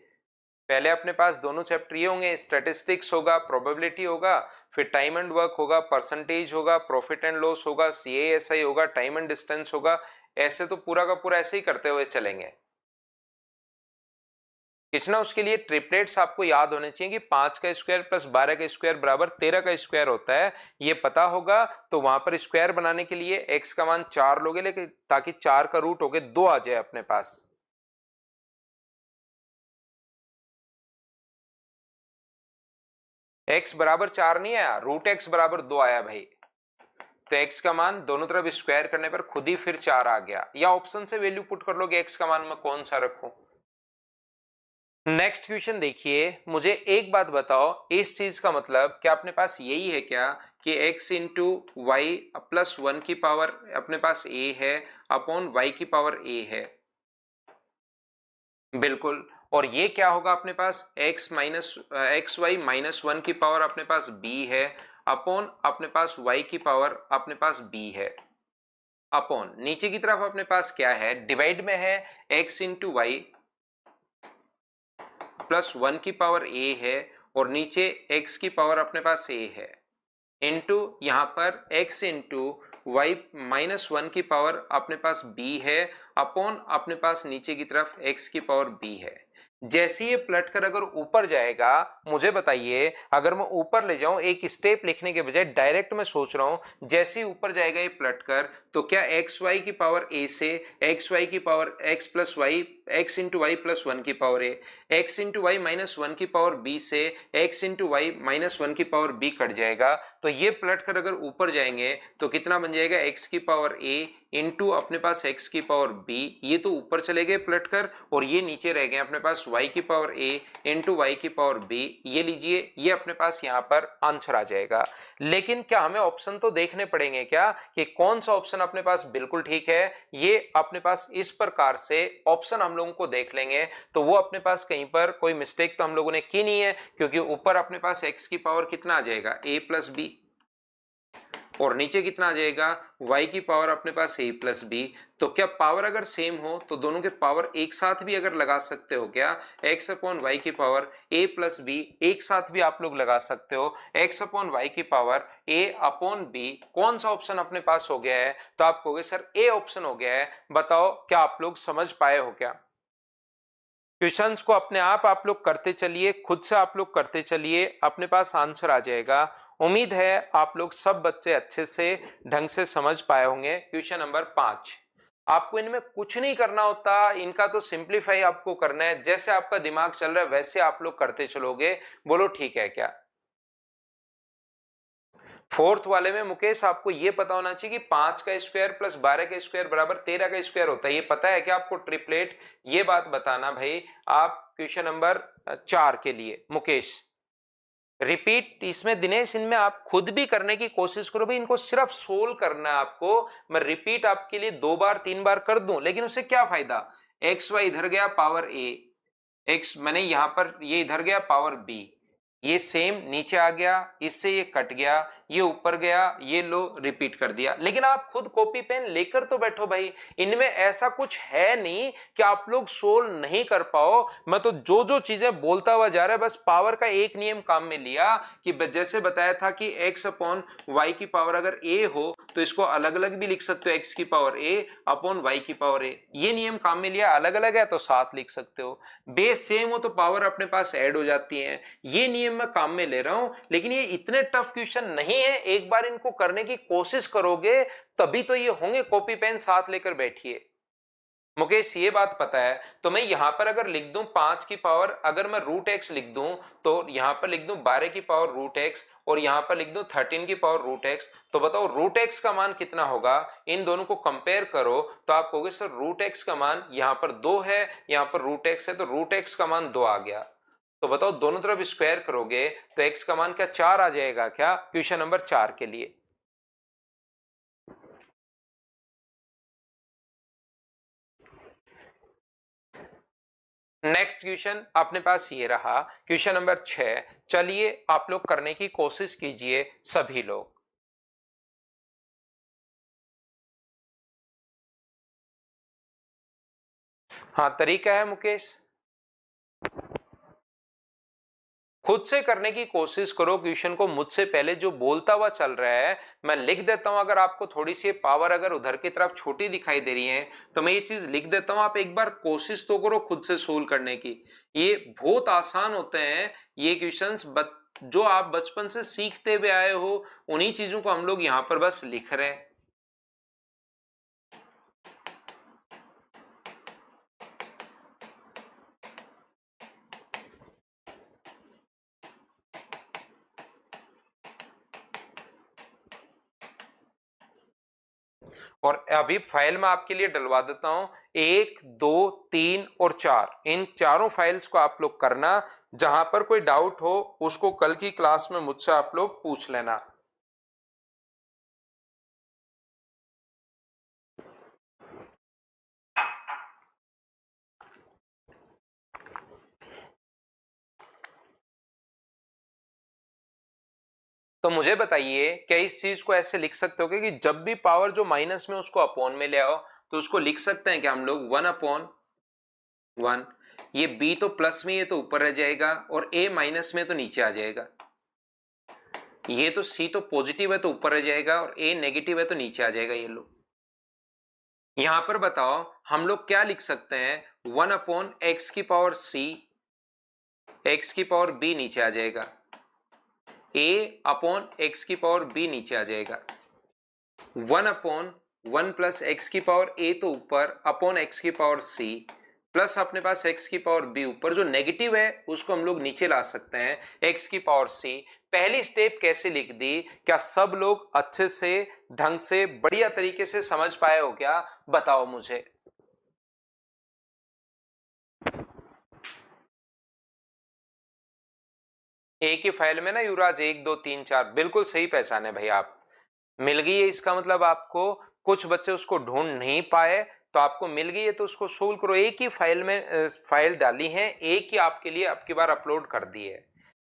Speaker 1: पहले अपने पास दोनों चैप्टर ये होंगे, स्टैटिस्टिक्स होगा, प्रोबेबिलिटी होगा, फिर टाइम एंड वर्क होगा, परसेंटेज होगा, प्रॉफिट एंड लॉस होगा, CASI होगा, टाइम एंड डिस्टेंस होगा। ऐसे तो पूरा का पूरा ऐसे ही करते हुए चलेंगे। कितना उसके लिए ट्रिपलेट्स आपको याद होने चाहिए कि 5 का स्क्वायर प्लस 12 का स्क्वायर बराबर 13 का स्क्वायर होता है, ये पता होगा। तो वहां पर स्क्वायर बनाने के लिए x का मान 4 लोगे, लेकिन ताकि 4 का रूट होके 2 आ जाए अपने पास। x बराबर 4 नहीं आया, रूट x बराबर 2 आया भाई। तो x का मान दोनों तरफ स्क्वायर करने पर खुद ही फिर 4 आ गया, या ऑप्शन से वैल्यू पुट कर लोगे x का मान मैं कौन सा रखूं। नेक्स्ट क्वेश्चन देखिए, मुझे एक बात बताओ, इस चीज का मतलब क्या अपने पास यही है क्या कि x इंटू वाई प्लस 1 की पावर अपने पास a है अपॉन y की पावर a है? बिल्कुल। और ये क्या होगा अपने पास, एक्स वाई माइनस 1 की पावर अपने पास b है अपॉन अपने पास y की पावर अपने पास b है, अपॉन नीचे की तरफ अपने पास क्या है, डिवाइड में है x इंटू वाई प्लस 1 की पावर a है, और नीचे x की पावर अपने पास a है, इंटू यहाँ पर x इंटू वाई माइनस 1 की पावर अपने पास b है, अपॉन अपने पास नीचे की तरफ x की पावर b है। जैसे ये पलट कर अगर ऊपर जाएगा, मुझे बताइए अगर मैं ऊपर ले जाऊं, एक स्टेप लिखने के बजाय डायरेक्ट मैं सोच रहा हूं, जैसे ही ऊपर जाएगा ये पलट कर, तो क्या एक्स वाई की पावर a से एक्स वाई की power x plus y, x into y plus 1 की power a, x into y minus 1 की पावर b से एक्स इंटू वाई माइनस 1 की पावर b कट जाएगा। तो ये पलट कर अगर ऊपर जाएंगे तो कितना बन जाएगा, x की पावर a इंटू अपने पास x की पावर b, ये तो ऊपर चले गए पलट कर, और ये नीचे रह गए अपने पास y की पावर a इंटू वाई की पावर b। ये लीजिए, ये अपने पास यहाँ पर आंसर आ जाएगा। लेकिन क्या हमें ऑप्शन तो देखने पड़ेंगे क्या कि कौन सा ऑप्शन अपने पास बिल्कुल ठीक है। ये अपने पास इस प्रकार से ऑप्शन हम लोगों को देख लेंगे तो वो अपने पास कहीं पर कोई मिस्टेक तो हम लोगों ने की नहीं है, क्योंकि ऊपर अपने पास x की पावर कितना आ जाएगा a प्लस बी, और नीचे कितना आ जाएगा y की पावर अपने पास a प्लस बी। तो क्या पावर अगर सेम हो तो दोनों के पावर एक साथ भी अगर लगा सकते हो क्या, x अपॉन वाई की पावर a प्लस बी एक साथ भी आप लोग लगा सकते हो, x अपॉन वाई की पावर a अपॉन b। कौन सा ऑप्शन अपने पास हो गया है, तो आप कहोगे सर a ऑप्शन हो गया है। बताओ क्या आप लोग समझ पाए हो क्या। क्वेश्चंस को अपने आप लोग करते चलिए, खुद से आप लोग करते चलिए, अपने पास आंसर आ जाएगा। उम्मीद है आप लोग सब बच्चे अच्छे से ढंग से समझ पाए होंगे। क्वेश्चन नंबर 5, आपको इनमें कुछ नहीं करना होता, इनका तो सिंप्लीफाई आपको करना है, जैसे आपका दिमाग चल रहा है वैसे आप लोग करते चलोगे। बोलो ठीक है क्या। फोर्थ वाले में मुकेश आपको ये पता होना चाहिए कि 5 का स्क्वायर प्लस 12 का स्क्वायर बराबर 13 का स्क्वायर होता है, ये पता है क्या आपको ट्रिपलेट। ये बात बताना भाई आप क्वेश्चन नंबर 4 के लिए। मुकेश रिपीट, इसमें दिनेश इनमें आप खुद भी करने की कोशिश करो भाई, इनको सिर्फ सोल्व करना है आपको। मैं रिपीट आपके लिए 2 बार 3 बार कर दूं, लेकिन उससे क्या फायदा। एक्स वाई इधर गया पावर ए, एक्स मैंने यहां पर ये इधर गया पावर बी, ये सेम नीचे आ गया, इससे ये कट गया, ये ऊपर गया, ये लो रिपीट कर दिया। लेकिन आप खुद कॉपी पेन लेकर तो बैठो भाई, इनमें ऐसा कुछ है नहीं कि आप लोग सोल्व नहीं कर पाओ। मैं तो जो जो चीजें बोलता हुआ जा रहा है, बस पावर का एक नियम काम में लिया कि जैसे बताया था कि x अपॉन वाई की पावर अगर a हो तो इसको अलग अलग भी लिख सकते हो, x की पावर a अपॉन वाई की पावर a, ये नियम काम में लिया। अलग अलग है तो साथ लिख सकते हो, बेस सेम हो तो पावर अपने पास ऐड हो जाती है, ये नियम मैं काम में ले रहा हूं। लेकिन ये इतने टफ क्वेश्चन नहीं है, एक बार इनको करने की कोशिश करोगे तभी तो ये होंगे। कॉपी पेन साथ लेकर बैठिए। मुकेश ये बात पता है, तो मैं यहां पर अगर लिख दूं 5 की पावर, अगर मैं रूट एक्स लिख दूं तो यहां पर लिख दूं 12 की पावर रूट एक्स, और यहां पर लिख दूं 13 की पावर रूट एक्स। तो बताओ रूट एक्स का मान कितना होगा। इन दोनों को कंपेयर करो तो आप कहोगे सर रूट एक्स का मान यहां पर 2 है, यहां पर रूट एक्स है, तो रूट एक्स का मान 2 आ गया। तो बताओ दोनों तरफ स्क्वायर करोगे तो एक्स का मान क्या 4 आ जाएगा क्या, क्वेश्चन नंबर 4 के लिए। नेक्स्ट क्वेश्चन अपने पास ये रहा, क्वेश्चन नंबर 6। चलिए आप लोग करने की कोशिश कीजिए सभी लोग। हाँ तरीका है मुकेश, खुद से करने की कोशिश करो। क्वेश्चन को मुझसे पहले जो बोलता हुआ चल रहा है मैं लिख देता हूं। अगर आपको थोड़ी सी पावर अगर उधर की तरफ छोटी दिखाई दे रही है तो मैं ये चीज लिख देता हूं, आप एक बार कोशिश तो करो खुद से सोल्व करने की। ये बहुत आसान होते हैं ये क्वेश्चंस, जो आप बचपन से सीखते हुए आए हो उन्हीं चीजों को हम लोग यहां पर बस लिख रहे हैं। और अभी फाइल में आपके लिए डलवा देता हूं, 1 2 3 और 4, इन चारों फाइल्स को आप लोग करना। जहां पर कोई डाउट हो उसको कल की क्लास में मुझसे आप लोग पूछ लेना। तो मुझे बताइए क्या इस चीज को ऐसे लिख सकते हो कि जब भी पावर जो माइनस में उसको अपॉन में ले आओ, तो उसको लिख सकते हैं क्या हम लोग 1 अपॉन 1। ये b तो प्लस में, ये तो ऊपर रह जाएगा, और a माइनस में तो नीचे आ जाएगा। ये तो c तो पॉजिटिव है तो ऊपर रह जाएगा, और a नेगेटिव है तो नीचे आ जाएगा। ये लो यहां पर बताओ हम लोग क्या लिख सकते हैं, 1 अपॉन एक्स की पावर c, एक्स की पावर b नीचे आ जाएगा, a अपॉन एक्स की पावर b नीचे आ जाएगा, 1 अपॉन 1 प्लस एक्स की पावर a तो ऊपर अपॉन एक्स की पावर c प्लस अपने पास x की पावर b, ऊपर जो नेगेटिव है उसको हम लोग नीचे ला सकते हैं, x की पावर c। पहली स्टेप कैसे लिख दी? क्या सब लोग अच्छे से ढंग से बढ़िया तरीके से समझ पाए हो क्या? बताओ मुझे। एक ही फाइल में ना युवराज 1 2 3 4, बिल्कुल सही पहचाने भाई आप। मिल गई है, इसका मतलब आपको कुछ बच्चे उसको ढूंढ नहीं पाए तो आपको मिल गई है, तो उसको सोल्व करो। एक ही फाइल में फाइल डाली है, एक ही आपके लिए अब की बार अपलोड कर दी है।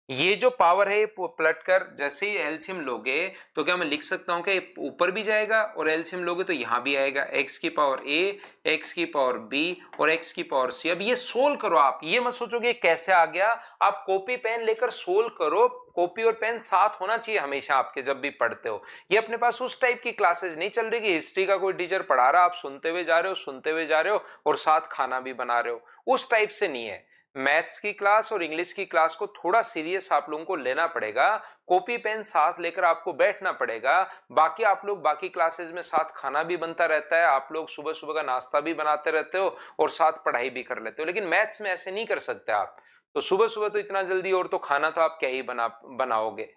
Speaker 1: ये जो पावर है पलट कर जैसे ही एलसीएम लोगे तो क्या मैं लिख सकता हूं कि ऊपर भी जाएगा और एलसीएम लोगे तो यहां भी आएगा, x की पावर a, x की पावर b और x की पावर c। अब ये सोल्व करो, आप ये मत सोचोगे कैसे आ गया, आप कॉपी पेन लेकर सोल्व करो। कॉपी और पेन साथ होना चाहिए हमेशा आपके जब भी पढ़ते हो। ये अपने पास उस टाइप की क्लासेस नहीं चल रही कि हिस्ट्री का कोई टीचर पढ़ा रहा, आप सुनते हुए जा रहे हो, सुनते हुए जा रहे हो और साथ खाना भी बना रहे हो, उस टाइप से नहीं है। मैथ्स की क्लास और इंग्लिश की क्लास को थोड़ा सीरियस आप लोगों को लेना पड़ेगा, कॉपी पेन साथ लेकर आपको बैठना पड़ेगा। बाकी आप लोग बाकी क्लासेस में साथ खाना भी बनता रहता है, आप लोग सुबह सुबह का नाश्ता भी बनाते रहते हो और साथ पढ़ाई भी कर लेते हो, लेकिन मैथ्स में ऐसे नहीं कर सकते आप। तो सुबह सुबह तो इतना जल्दी, और तो खाना तो आप क्या ही बनाओगे,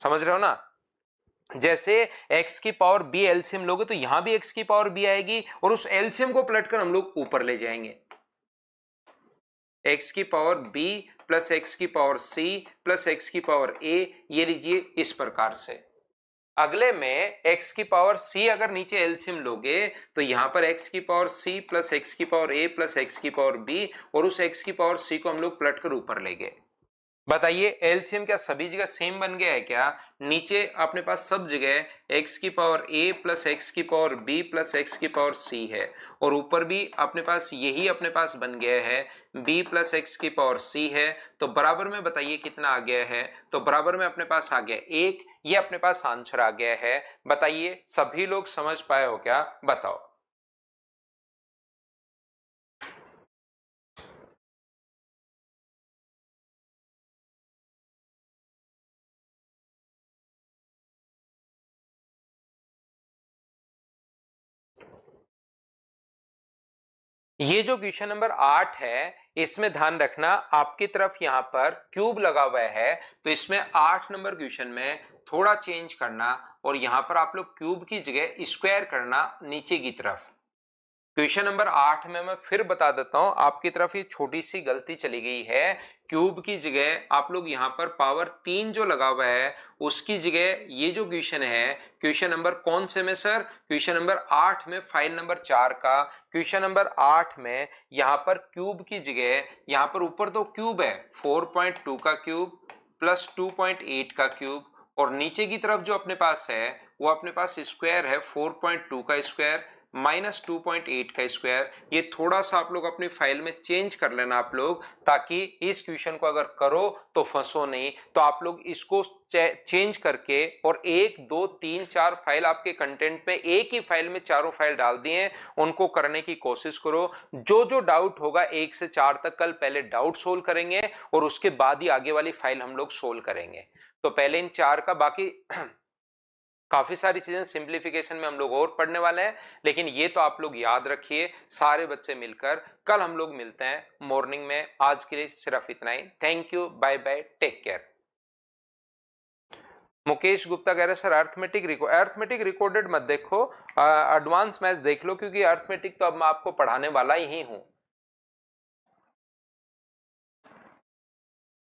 Speaker 1: समझ रहे हो ना। जैसे x की पावर b एलसीएम लोगे तो यहां भी x की पावर b आएगी और उस एलसीएम को पलटकर हम लोग ऊपर ले जाएंगे, x की पावर b प्लस x की पावर c प्लस x की पावर a। ये लीजिए इस प्रकार से। अगले में x की पावर c अगर नीचे एलसीएम लोगे तो यहां पर x की पावर c प्लस x की पावर a प्लस x की पावर b और उस x की पावर c को हम लोग पलटकर ऊपर ले गए। बताइए एलसीएम क्या सभी जगह सेम बन गया है क्या? नीचे अपने पास सब जगह x की पावर a प्लस x की पावर b प्लस x की पावर c है और ऊपर भी अपने पास यही अपने पास बन गया है b प्लस x की पावर c है। तो बराबर में बताइए कितना आ गया है? तो बराबर में अपने पास आ गया 1, ये अपने पास आंसर आ गया है। बताइए सभी लोग समझ पाए हो क्या? बताओ। ये जो क्वेश्चन नंबर 8 है, इसमें ध्यान रखना आपकी तरफ यहां पर क्यूब लगा हुआ है, तो इसमें 8 नंबर क्वेश्चन में थोड़ा चेंज करना और यहां पर आप लोग क्यूब की जगह स्क्वायर करना नीचे की तरफ। क्वेश्चन नंबर 8 में मैं फिर बता देता हूं, आपकी तरफ ये छोटी सी गलती चली गई है। क्यूब की जगह आप लोग यहां पर पावर 3 जो लगा हुआ है उसकी जगह ये जो क्वेश्चन है, क्वेश्चन नंबर कौन से में सर? क्वेश्चन नंबर 8 में फाइल नंबर 4 का क्वेश्चन नंबर 8 में यहां पर क्यूब की जगह, यहां पर ऊपर तो क्यूब है 4.2 का क्यूब प्लस 2.8 का क्यूब और नीचे की तरफ जो अपने पास है वो अपने पास स्क्वायर है 4.2 का स्क्वायर माइनस 2.8 का स्क्वायर। ये थोड़ा सा आप लोग अपनी फाइल में चेंज कर लेना आप लोग, ताकि इस क्वेश्चन को अगर करो तो फंसो नहीं। तो आप लोग इसको चेंज करके और 1 2 3 4 फाइल आपके कंटेंट में एक ही फाइल में चारों फाइल डाल दिए हैं, उनको करने की कोशिश करो। जो जो डाउट होगा 1 से 4 तक कल पहले डाउट सोल्व करेंगे और उसके बाद ही आगे वाली फाइल हम लोग सोल्व करेंगे। तो पहले इन 4 का, बाकी काफी सारी चीजें सिंप्लीफिकेशन में हम लोग और पढ़ने वाले हैं, लेकिन ये तो आप लोग याद रखिए सारे बच्चे मिलकर। कल हम लोग मिलते हैं मॉर्निंग में। आज के लिए सिर्फ इतना ही। Thank you, bye bye, take care. Mukesh Gupta कह रहे सर अर्थमेटिक रिकॉर्डेड मत देखो, एडवांस मैथ्स देख लो, क्योंकि अर्थमेटिक तो अब मैं आपको पढ़ाने वाला ही हूं।